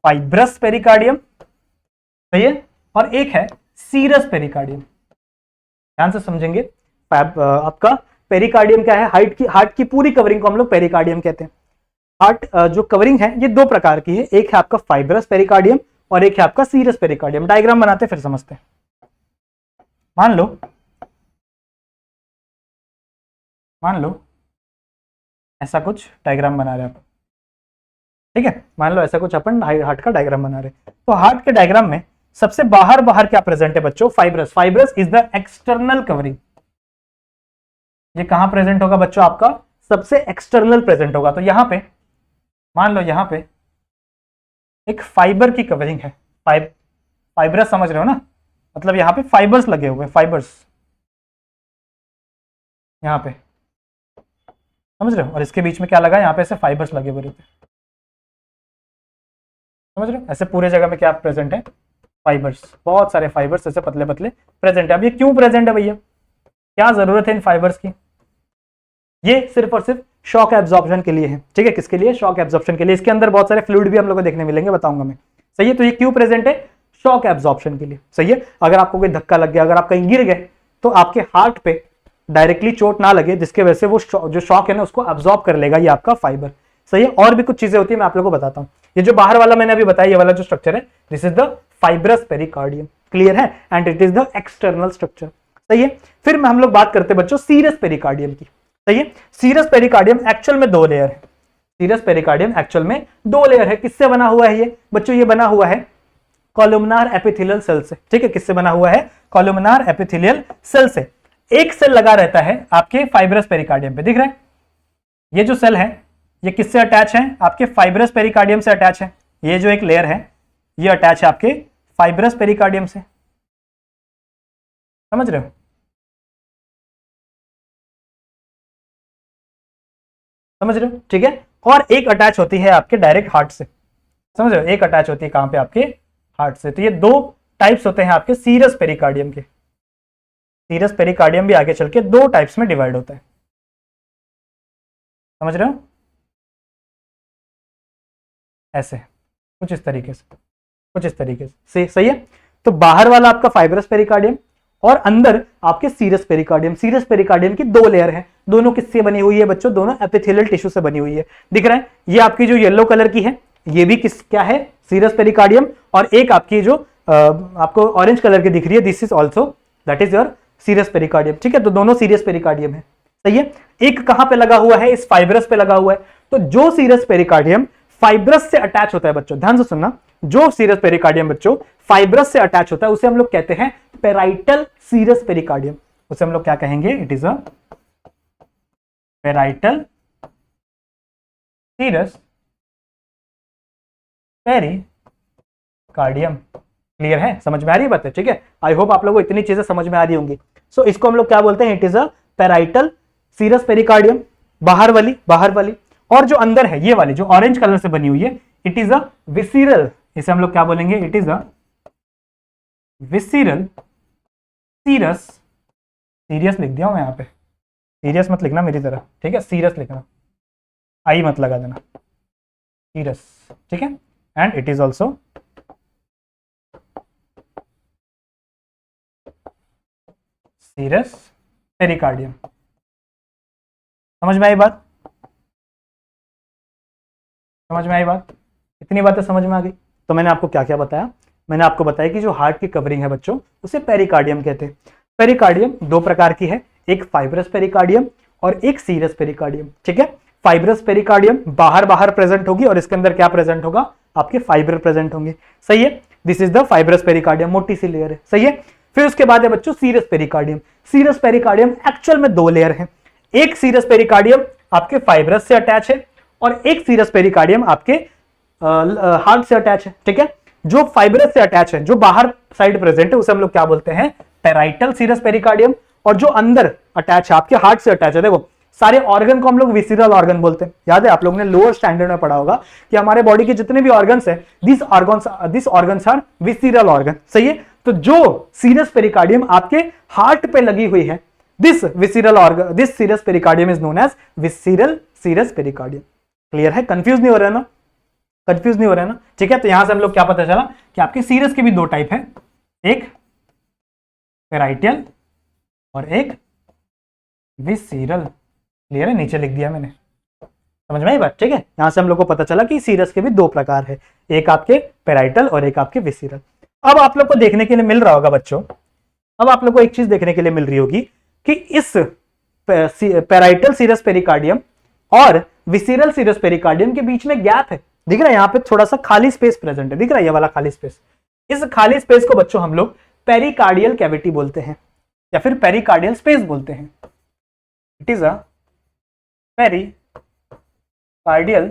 फाइब्रस पेरिकार्डियम, सही है, और एक है सीरस पेरिकार्डियम। ध्यान से समझेंगे, आपका पेरिकार्डियम क्या है, हार्ट की पूरी कवरिंग को हम लोग पेरिकार्डियम कहते हैं। हार्ट जो कवरिंग है ये दो प्रकार की है, एक है आपका फाइब्रस पेरिकार्डियम और एक है आपका सीरस पेरिकार्डियम। डायग्राम बनाते फिर समझते हैं। मान लो ऐसा कुछ डायग्राम बना रहे हैं, ठीक है। मान लो ऐसा कुछ अपन हार्ट का डायग्राम बना रहे हैं, तो हार्ट के डायग्राम में सबसे बाहर क्या प्रेजेंट है बच्चों, fibrous. Fibrous is the external covering. ये कहां प्रेजेंट होगा बच्चों, आपका सबसे एक्सटर्नल प्रेजेंट होगा। तो यहां पे मान लो यहां पे एक फाइबर की कवरिंग है, फाइब्रस समझ रहे हो ना, मतलब यहां पे फाइबर्स लगे हुए, फाइबर्स यहां पे, समझ रहे हो, और इसके बीच में क्या लगा, यहां पे ऐसे फाइबर्स लगे हुए रहते हैं, समझ रहे हो, ऐसे पूरे जगह में क्या प्रेजेंट है, फाइबर्स, बहुत सारे फाइबर्स ऐसे पतले पतले प्रेजेंट है। अब ये क्यों प्रेजेंट है भैया, क्या जरूरत है इन फाइबर्स की, ये सिर्फ और सिर्फ शॉक एब्जॉर्प्शन के लिए है, ठीक है। किसके लिए, शॉक एब्जॉर्प्शन के लिए। इसके अंदर बहुत सारे फ्लूइड भी हम लोग को देखने मिलेंगे, बताऊंगा मैं, सही है। तो ये क्यों प्रेजेंट है, शॉक एब्जॉर्प्शन के लिए, सही है। अगर आपको कोई धक्का लग गया, अगर आप कहीं गिर गए, तो आपके हार्ट पे डायरेक्टली चोट ना लगे, जिसके वजह से वो जो शॉक है ना उसको एब्जॉर्ब कर लेगा ये आपका फाइबर, सही है। और भी कुछ चीजें होती है, मैं आप लोगों को बताता हूँ। ये जो बाहर वाला मैंने अभी बताया, ये वाला जो स्ट्रक्चर है, this is the fibrous pericardium, clear है, and it is the external structure, सही है। फिर हम लोग बात करते हैं बच्चों सीरस पेरिकार्डियम की, सही है। सीरस पेरिकार्डियम एक्चुअल में दो लेयर है, सीरस पेरिकार्डियम एक्चुअल में दो लेयर है। किससे बना हुआ है ये बच्चों, ये बना हुआ है कॉलुमनार एपिथेलियल सेल से, ठीक है। किससे बना हुआ है, कॉलुमनार एपिथेलियल सेल से। एक सेल लगा रहता है आपके फाइब्रस पेरिकार्डियम पे, दिख रहा है, ये जो सेल है ये किससे अटैच है? आपके फाइब्रस पेरिकार्डियम से अटैच है। ये जो एक लेयर है ये अटैच है आपके फाइब्रस पेरिकार्डियम से, समझ रहे हो? समझ रहे हो? ठीक है। और एक अटैच होती है आपके डायरेक्ट हार्ट से, समझ रहे हो? एक अटैच होती है कहां पे? आपके हार्ट से। तो ये दो टाइप्स होते हैं आपके सीरस पेरिकार्डियम के। सीरस पेरिकार्डियम भी आगे चल के दो टाइप्स में डिवाइड होता है, समझ रहे हो? ऐसे कुछ इस तरीके से, कुछ इस तरीके से, सही है। तो बाहर वाला आपका फाइब्रस पेरिकार्डियम और अंदर आपके सीरस पेरिकार्डियम। सीरस पेरिकार्डियम की दो लेयर है, दोनों किससे बनी हुई है बच्चों? दोनों एपिथेलियल टिश्यू से बनी हुई है। दिख रहा है? ये आपकी जो येलो कलर की है ये भी क्या है? Serous pericardium. और एक आपकी जो आपको ऑरेंज कलर की दिख रही है, this is also that is your serous pericardium. ठीक है, तो दोनों सीरस पेरिकार्डियम है, सही है। एक कहां पे लगा हुआ है? इस फाइब्रस पे लगा हुआ है। तो जो सीरस पेरिकार्डियम फाइब्रस से अटैच होता है बच्चों, ध्यान से सुनना, जो सीरस पेरिकार्डियम बच्चों फाइब्रस से अटैच होता है उसे हम लोग कहते हैं पेराइटल सीरस पेरिकार्डियम। उसे हम लोग क्या कहेंगे? It is a parietal serous pericardium. Clear है? समझ में आ रही है बात? ठीक है, आई होप आप लोगों को इतनी चीजें समझ में आ रही होंगी। सो इसको हम लोग क्या बोलते हैं? It is a parietal serous pericardium, बाहर वाली। और जो अंदर है ये वाली जो ऑरेंज कलर से बनी हुई है, इट इज अ विसीरल। इसे हम लोग क्या बोलेंगे? It is a visceral serous. Serious लिख दिया हूं मैं यहाँ पे, सीरियस मत लिखना मेरी तरह, ठीक है? सीरियस लिखना, आई मत लगा देना, सीरस, ठीक है। And it is also serous pericardium. समझ में आई बात? समझ में आई बात? इतनी बातें समझ में आ गई? तो मैंने आपको क्या क्या बताया? मैंने आपको बताया कि जो हार्ट की कवरिंग है बच्चों उसे पेरिकार्डियम कहते हैं। पेरिकार्डियम दो प्रकार की है, एक फाइब्रस पेरिकार्डियम और एक सीरस पेरिकार्डियम, ठीक है। फाइब्रस पेरिकार्डियम बाहर प्रेजेंट होगी और इसके अंदर क्या प्रेजेंट होगा? आपके फाइबर प्रेजेंट होंगे, सही है। This is the fibrous pericardium, मोटी सी लेयर है, सही है। फिर उसके बाद है बच्चों serous pericardium. Serous pericardium actual में दो लेयर है, एक सीरस पेरिकार्डियम आपके फाइब्रस से अटैच है और एक सीरस पेरिकार्डियम आपके हार्ट से अटैच है, ठीक है। जो फाइब्रस से अटैच है, जो बाहर साइड प्रेजेंट है, उसे हम लोग क्या बोलते हैं? Parietal serous pericardium. और जो अंदर अटैच है, आपके हार्ट से अटैच है, देखो सारे ऑर्गन को हम लोग विसिरल ऑर्गन बोलते हैं। याद है आप लोगों ने लोअर स्टैंडर्ड में पढ़ा होगा कि हमारे बॉडी के जितने भी ऑर्गन्स है, दिस ऑर्गन्स आर विसिरल ऑर्गन, सही है। तो जो सीरस पेरिकार्डियम आपके हार्ट पे लगी हुई है, this serous pericardium is known as visceral serous pericardium. Clear है? कंफ्यूज नहीं हो रहा है ना? कंफ्यूज नहीं हो रहा है ना? ठीक है। तो यहां से हम लोग क्या पता चला कि आपके सीरस के भी दो टाइप है, एक पेराइटल और एक विसिरल। क्लियर है? नीचे लिख दिया मैंने, समझ में आई बात? ठीक है। यहां से हम लोग को पता चला कि सीरस के भी दो प्रकार है, एक आपके पेराइटल और एक आपके विसिरल। अब आप लोग को देखने के लिए मिल रहा होगा बच्चों, अब आप लोग को एक चीज देखने के लिए मिल रही होगी कि इस पेराइटल सीरस पेरिकार्डियम और विसिरल सीरस पेरिकार्डियम के बीच में गैप है, दिख रहा है? यहां पे थोड़ा सा खाली स्पेस प्रेजेंट है, दिख रहा है ये वाला खाली स्पेस? इस खाली स्पेस को बच्चों हम लोग पेरिकार्डियल कैविटी बोलते हैं या फिर पेरिकार्डियल स्पेस बोलते हैं। It is a pericardial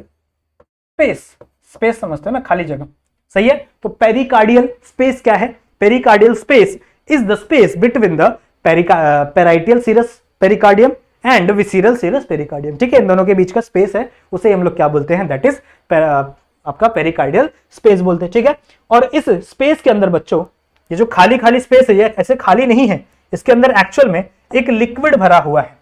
space समझते हो ना, खाली जगह, सही है। तो पेरिकार्डियल स्पेस क्या है? Pericardial space is the space between the parietal serous pericardium and visceral serous pericardium, ठीक है। इन दोनों के बीच का स्पेस है, उसे हम लोग क्या बोलते हैं? दैट इज आपका पेरिकार्डियल स्पेस बोलते हैं, ठीक है। और इस स्पेस के अंदर बच्चों ये जो खाली स्पेस है, ये ऐसे खाली नहीं है, इसके अंदर एक्चुअल में एक लिक्विड भरा हुआ है।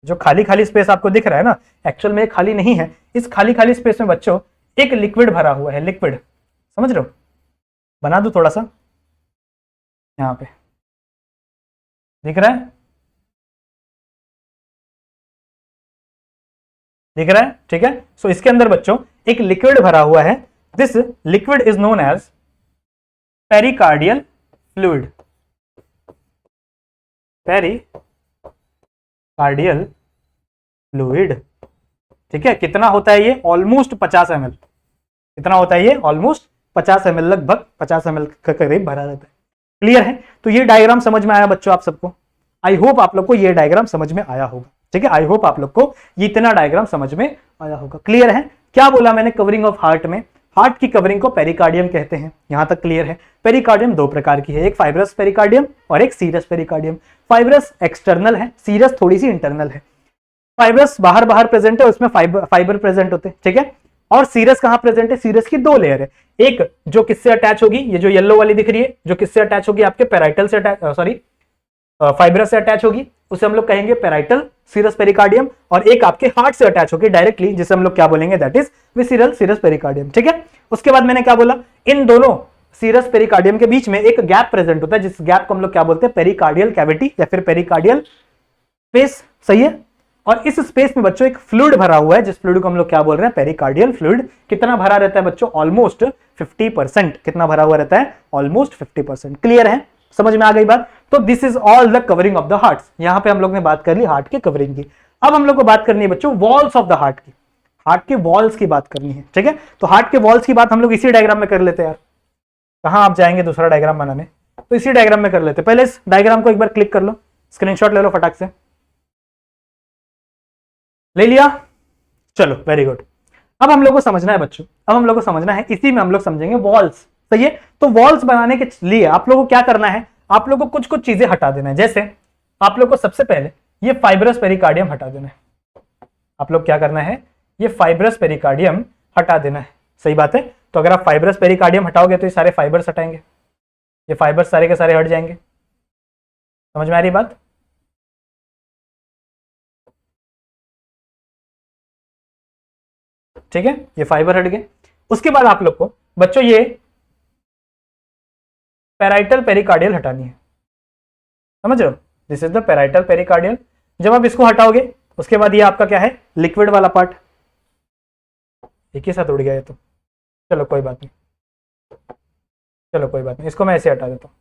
जो खाली स्पेस आपको दिख रहा है ना, एक्चुअल में खाली नहीं है, इस खाली स्पेस में बच्चों एक लिक्विड भरा हुआ है, लिक्विड, समझ रहे हो? बना दो थोड़ा सा, यहां पे दिख रहा है? दिख रहा है? ठीक है। सो इसके अंदर बच्चों एक लिक्विड भरा हुआ है, this liquid is known as pericardial fluid. Pericardial fluid, ठीक है। कितना होता है ये? Almost 50 ml। कितना होता है ये? ऑलमोस्ट 50 ml, लगभग 50 ml के करीब भरा रहता है। क्लियर है? तो ये डायग्राम समझ में आया बच्चों आप सबको? आई होप आप लोग को ये डायग्राम समझ में आया होगा। ठीक है, आई होप आप लोग को ये इतना डायग्राम समझ में आया होगा। क्लियर है? क्या बोला मैंने कवरिंग ऑफ हार्ट में? हार्ट की कवरिंग को पेरिकार्डियम कहते हैं। यहां तक क्लियर है? पेरिकार्डियम दो प्रकार की है, एक फाइब्रस पेरिकार्डियम और एक सीरस पेरिकार्डियम। फाइब्रस एक्सटर्नल है, सीरस थोड़ी सी इंटरनल है। फाइब्रस बाहर बाहर प्रेजेंट है, उसमें फाइबर प्रेजेंट होते हैं, ठीक है। और सीरस कहां प्रेजेंट है? सीरस की दो लेयर है, एक जो किससे अटैच होगी, ये जो येलो वाली दिख रही है, जो किससे अटैच होगी? आपके पेराइटल से अटैच, सॉरी फाइब्रस से अटैच होगी, उसे हम लोग कहेंगे पेराइटल सीरस पेरिकार्डियम। और एक आपके हार्ट से अटैच होगी डायरेक्टली, जिसे हम लोग क्या बोलेंगे? दैट इज विसिरल सीरस पेरिकार्डियम, ठीक है। उसके बाद मैंने क्या बोला? इन दोनों सीरस पेरिकार्डियम के बीच में एक गैप प्रेजेंट होता है, जिस गैप को हम लोग क्या बोलते हैं? पेरिकार्डियल कैविटी या फिर पेरिकार्डियल स्पेस, सही है। और इस स्पेस में बच्चों एक फ्लूइड भरा हुआ है, जिस फ्लूइड को हम लोग क्या बोल रहे हैं? Pericardial fluid. कितना भरा रहता है बच्चों? ऑलमोस्ट 50%। कितना भरा हुआ रहता है? ऑलमोस्ट 50%। क्लियर है? समझ में आ गई बात? तो this is all the covering of the heart. यहां पे हम लोग ने बात कर ली हार्ट के कवरिंग की। अब हम लोग को बात करनी है बच्चों वॉल्स ऑफ द हार्ट की। हार्ट के वॉल्स की बात करनी है, ठीक है। तो हार्ट के वॉल्स की बात हम लोग इसी डायग्राम में कर लेते हैं यार। कहां आप जाएंगे दूसरा डायग्राम बनाने? तो इसी डायग्राम में कर लेते। पहले इस डायग्राम को एक बार क्लिक कर लो, स्क्रीनशॉट ले लो फटाक से। ले लिया? चलो वेरी गुड। अब हम लोग को समझना है बच्चों, अब हम लोग को समझना है, इसी में हम लोग समझेंगे वॉल्स, सही है। तो वॉल्स बनाने के लिए आप लोगों को क्या करना है? आप लोग को कुछ कुछ चीजें हटा देना है। जैसे आप लोग को सबसे पहले ये फाइब्रस पेरिकार्डियम हटा देना है। आप लोग क्या करना है? ये फाइब्रस पेरिकार्डियम हटा देना है, सही बात है। तो अगर आप फाइब्रस पेरिकार्डियम हटाओगे तो ये सारे फाइबर्स हटाएंगे, ये फाइबर्स सारे के सारे हट जाएंगे। समझ में आ रही बात? ठीक है, ये फाइबर हट गए। उसके बाद आप लोग को बच्चों ये पेराइटल पेरिकार्डियल हटानी है, समझ रहे हो? This is the parietal pericardial. जब आप इसको हटाओगे उसके बाद ये आपका क्या है? लिक्विड वाला पार्ट। एक ही साथ उड़ गया ये तो, चलो कोई बात नहीं, चलो कोई बात नहीं, इसको मैं ऐसे हटा देता हूं,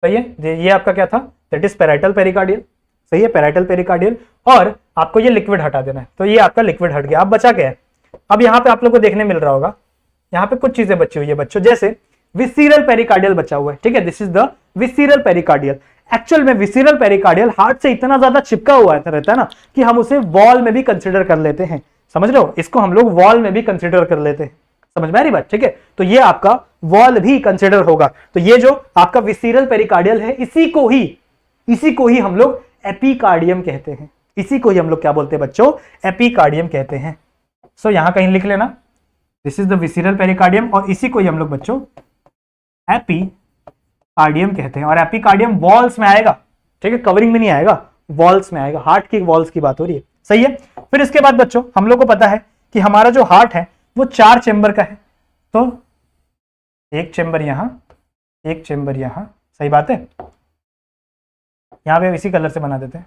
सही है। ये आपका क्या था? दैट इज पेराइटल पेरिकार्डियल, सही है, पेराइटल पेरिकार्डियल। और आपको ये लिक्विड हटा देना है, तो ये आपका लिक्विड हट गया। अब बचा क्या है? अब यहाँ पे आप लोग को देखने मिल रहा होगा, यहाँ पे कुछ चीजें बची हुई है बच्चों, जैसे विसीरल पेरिकार्डियल बचा हुआ है, ठीक है। This is the visceral pericardial. Actual में विसीरल पेरिकार्डियल हार्ट से इतना ज्यादा चिपका हुआ रहता है ना कि हम उसे वॉल में भी कंसिडर कर लेते हैं, समझ रहे हो? इसको हम लोग वॉल में भी कंसिडर कर लेते हैं, समझ में आ रही बात? ठीक है, तो ये आपका वॉल भी कंसिडर होगा। तो ये जो आपका विसीरल पेरिकार्डियल है, इसी को ही हम लोग एपिकार्डियम कहते हैं। इसी को ही हम लोग क्या बोलते हैं बच्चों? एपिकार्डियम कहते हैं। सो यहां कहीं लिख लेना, दिस इज द विसीरल पेरिकार्डियम, और इसी को ही हम लोग बच्चों एपिकार्डियम कहते हैं। और एपिकार्डियम वॉल्स में आएगा, ठीक है, कवरिंग में नहीं आएगा, वॉल्स में आएगा। हार्ट की वॉल्स की बात हो रही है, सही है। फिर इसके बाद बच्चों हम लोग को पता है कि हमारा जो हार्ट है वो 4 चेंबर का है। तो एक चेंबर यहां, एक चेंबर यहां, सही बात है। यहां पे इसी कलर से बना देते हैं,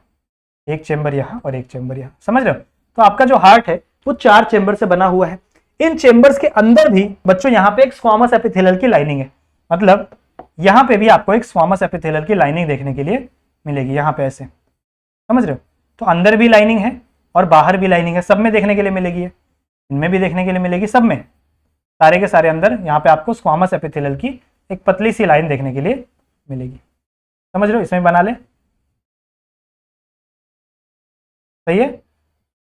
एक चेंबर यहां और एक चेंबर यहां, समझ रहे हो? तो आपका जो हार्ट है वो 4 चेंबर से बना हुआ है। इन चेंबर्स के अंदर भी बच्चों यहाँ पे एक स्क्वामस एपिथेलियल की लाइनिंग है, मतलब यहाँ पे भी आपको एक स्क्वामस एपिथेलियल की लाइनिंग देखने के लिए मिलेगी, यहाँ पे ऐसे, समझ रहे हो? तो अंदर भी लाइनिंग है और बाहर भी लाइनिंग है, सब में देखने के लिए मिलेगी, है इनमें भी देखने के लिए मिलेगी, सब में, सारे के सारे अंदर यहाँ पे आपको स्क्वामस एपिथेलियल की एक पतली सी लाइन देखने के लिए मिलेगी, समझ रहे हो? इसमें बना ले, सही है,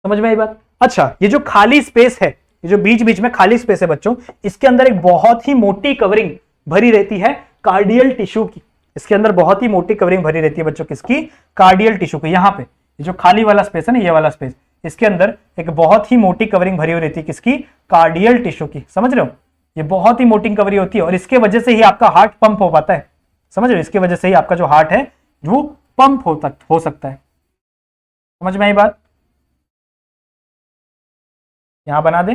समझ में आई बात? अच्छा, ये जो खाली स्पेस है, ये जो बीच बीच में खाली स्पेस है बच्चों, इसके अंदर एक बहुत ही मोटी कवरिंग भरी रहती है कार्डियल टिश्यू की। इसके अंदर बहुत ही मोटी कवरिंग भरी रहती है बच्चों, किसकी? कार्डियल टिश्यू की। यहाँ पे ये जो खाली वाला स्पेस है ना, ये वाला स्पेस, इसके अंदर एक बहुत ही मोटी कवरिंग भरी हुई रहती है, किसकी? कार्डियल टिश्यू की, समझ रहे हो? ये बहुत ही मोटी कवरिंग होती है और इसके वजह से ही आपका हार्ट पंप हो पाता है, समझ रहे हो? इसके वजह से ही आपका जो हार्ट है वो पंप हो सकता है, समझ में आई बात? यहां बना दे,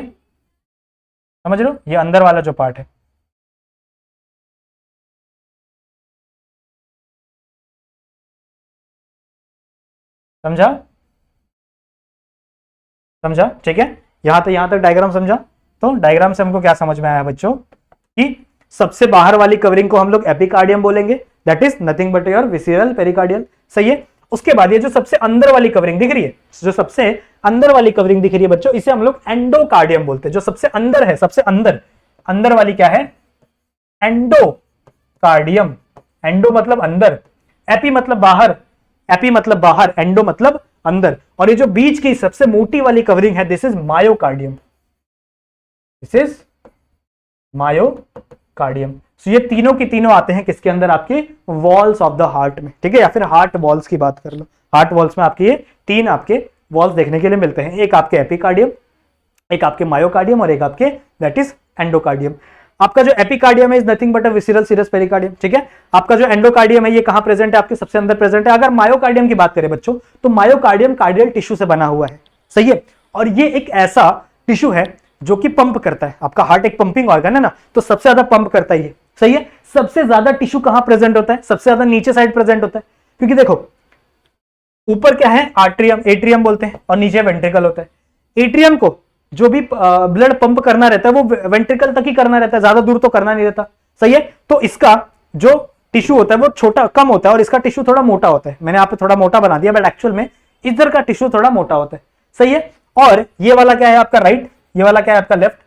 समझ रहे हो? ये अंदर वाला जो पार्ट है, समझा? समझा? ठीक है, यहां तक डायग्राम समझा? तो डायग्राम से हमको क्या समझ में आया बच्चों कि सबसे बाहर वाली कवरिंग को हम लोग एपिकार्डियम बोलेंगे, that is nothing but your visceral pericardial, सही है। उसके बाद ये जो सबसे अंदर वाली कवरिंग दिख रही है, जो सबसे अंदर वाली कवरिंग दिख रही है बच्चों, इसे हम लोग एंडोकार्डियम बोलते हैं। जो सबसे अंदर है, सबसे अंदर वाली क्या है? एंडोकार्डियम। एंडो मतलब अंदर, एपी मतलब बाहर, एपी मतलब बाहर, एंडो मतलब अंदर, और ये जो बीच की सबसे मोटी वाली कवरिंग है this is myocardium, this is myocardium. So ये तीनों के तीनों आते हैं किसके अंदर, आपके वॉल्स ऑफ द हार्ट में, ठीक है, या फिर हार्ट वॉल्स की बात कर लो। हार्ट वॉल्स में आपके ये तीन आपके वॉल्स देखने के लिए मिलते हैं, एक आपके एपिकार्डियम, एक आपके मायोकार्डियम और एक आपके दैट इज एंडोकार्डियम। आपका जो एपिकार्डियम है is nothing but a visceral serous pericardium, ठीक है। आपका जो एंडोकार्डियम है ये कहां प्रेजेंट है, आपके सबसे अंदर प्रेजेंट है। अगर मायोकार्डियम की बात करें बच्चों तो मायोकार्डियम कार्डियल टिश्यू से बना हुआ है, सही है, और ये एक ऐसा टिश्यू है जो कि पंप करता है। आपका हार्ट एक पंपिंग ऑर्गन है ना, तो सबसे ज्यादा पंप करता है ये, सही है। सबसे ज्यादा टिश्यू कहां प्रेजेंट होता है, सबसे ज्यादा नीचे साइड प्रेजेंट होता है, क्योंकि देखो ऊपर क्या है आर्ट्रियम, एट्रियम बोलते हैं, और नीचे वेंट्रिकल होता है। एट्रियम को जो भी ब्लड पंप करना रहता है वो वेंट्रिकल तक ही करना रहता है, ज्यादा दूर तो करना नहीं रहता, सही है। तो इसका जो टिश्यू होता है वो छोटा कम होता है और इसका टिश्यू थोड़ा मोटा होता है। मैंने यहाँ पे थोड़ा मोटा बना दिया, बट एक्चुअल में इधर का टिश्यू थोड़ा मोटा होता है, सही है। और ये वाला क्या है आपका राइट, ये वाला क्या है आपका लेफ्ट,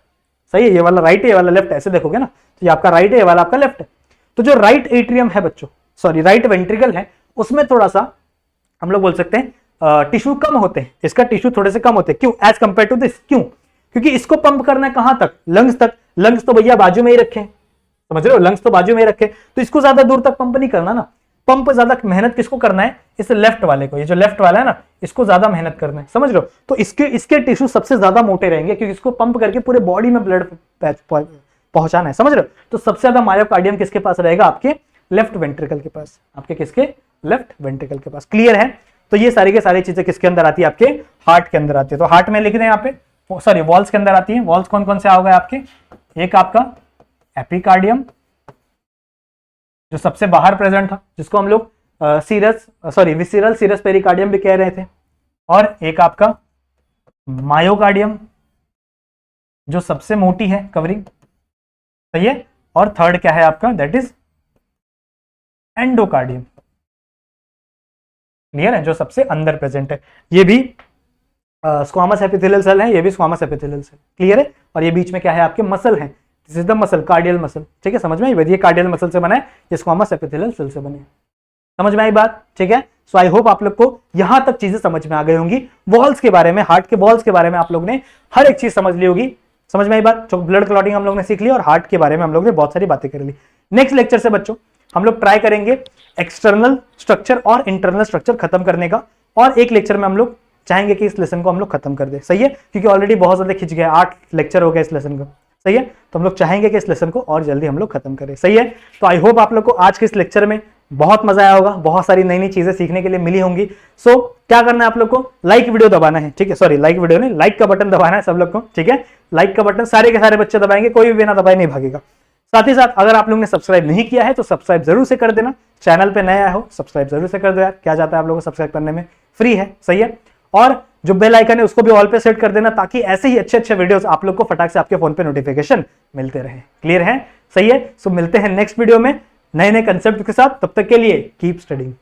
सही है। ये वाला राइट है, ये वाला लेफ्ट, ऐसे देखोगे ना तो ये आपका राइट है, ये वाला आपका लेफ्ट है। तो जो राइट एट्रियम है बच्चों, सॉरी राइट वेंट्रिकल है, उसमें थोड़ा सा हम लोग बोल सकते हैं टिश्यू कम होते हैं, इसका टिश्यू थोड़े से कम होते हैं। क्यों, एज कंपेयर टू दिस, क्यों, क्योंकि इसको पंप करना है कहां तक, लंग्स तक। लंग्स तो भैया बाजू में ही रखे, समझ रहे हो, लंग्स तो बाजू में ही रखे, तो इसको ज्यादा दूर तक पंप नहीं करना ना। पंप ज्यादा मेहनत किसको करना है, इस लेफ्ट वाले को, ये जो लेफ्ट वाला है ना इसको ज्यादा मेहनत करना है, समझ लो। तो इसके टिश्यू सबसे ज्यादा मोटे रहेंगे क्योंकि इसको पंप करके पूरे बॉडी में ब्लड पहुंचाना है, समझ रहे हो। तो सबसे ज्यादा मायोकार्डियम किसके पास रहेगा, आपके लेफ्ट वेंट्रिकल के पास, आपके किसके, लेफ्ट वेंट्रिकल के पास। क्लियर है। तो ये सारी के सारी चीजें किसके अंदर आती है, आपके हार्ट के अंदर आती है। तो हार्ट में लिख दें यहाँ पे, सॉरी वॉल्स के अंदर आती है। वॉल्स कौन कौन से आओगे आपके, एक आपका एपिकार्डियम जो सबसे बाहर प्रेजेंट था, जिसको हम लोग विसिरल सीरस पेरिकार्डियम भी कह रहे थे, और एक आपका मायोकार्डियम जो सबसे मोटी है कवरिंग, सही है। और थर्ड क्या है आपका, दैट इज एंडोकार्डियम, क्लियर है, जो सबसे अंदर प्रेजेंट है। ये भी स्क्वामस एपिथेलियल सेल है, ये भी स्क्वामस एपिथेलियल सेल, क्लियर है। और ये बीच में क्या है आपके मसल है, this is the muscle, cardiac muscle, ठीक है, समझ में आई। ये कार्डियल मसल से बना है, ये स्क्वामस एपिथेलियल सेल से बने, समझ में आई बात, ठीक है। सो आई होप आप लोग को यहां तक चीजें समझ में आ गई होंगी। वॉल्स के बारे में, हार्ट के वॉल्स के बारे में आप लोग ने हर एक चीज समझ ली होगी, समझ में आई बात। जो ब्लड क्लॉटिंग हम लोग ने सीख ली और हार्ट के बारे में हम लोग ने बहुत सारी बातें कर ली। नेक्स्ट लेक्चर से बच्चों हम लोग ट्राई करेंगे एक्सटर्नल स्ट्रक्चर और इंटरनल स्ट्रक्चर खत्म करने का, और एक लेक्चर में हम लोग चाहेंगे कि इस लेसन को हम लोग खत्म कर दे, सही है, क्योंकि ऑलरेडी बहुत ज्यादा खिंच गया, 8 लेक्चर हो गए इस लेसन को, सही है। तो हम लोग चाहेंगे कि इस लेसन को और जल्दी हम लोग खत्म करें, सही है। तो आई होप आप लोग को आज के इस लेक्चर में बहुत मजा आया होगा, बहुत सारी नई नई चीजें सीखने के लिए मिली होंगी। सो क्या करना है आप लोग को, लाइक वीडियो दबाना है, ठीक है, सॉरी लाइक वीडियो नहीं, लाइक का बटन दबाना है सब लोग को, ठीक है। लाइक का बटन सारे के सारे बच्चे दबाएंगे, कोई भी बिना दबाए नहीं भागेगा। साथ ही साथ अगर आप लोगों ने सब्सक्राइब नहीं किया है तो सब्सक्राइब जरूर से कर देना, चैनल पे नया हो सब्सक्राइब जरूर से कर दो यार, क्या जाता है आप लोगों को सब्सक्राइब करने में, फ्री है, सही है। और जो बेल आइकन है उसको भी ऑल पे सेट कर देना, ताकि ऐसे ही अच्छे अच्छे वीडियोस आप लोग को फटाक से आपके फोन पे नोटिफिकेशन मिलते रहे, क्लियर है, सही है। सो मिलते हैं नेक्स्ट वीडियो में नए नए कंसेप्ट के साथ, तब तक के लिए कीप स्टडीइंग।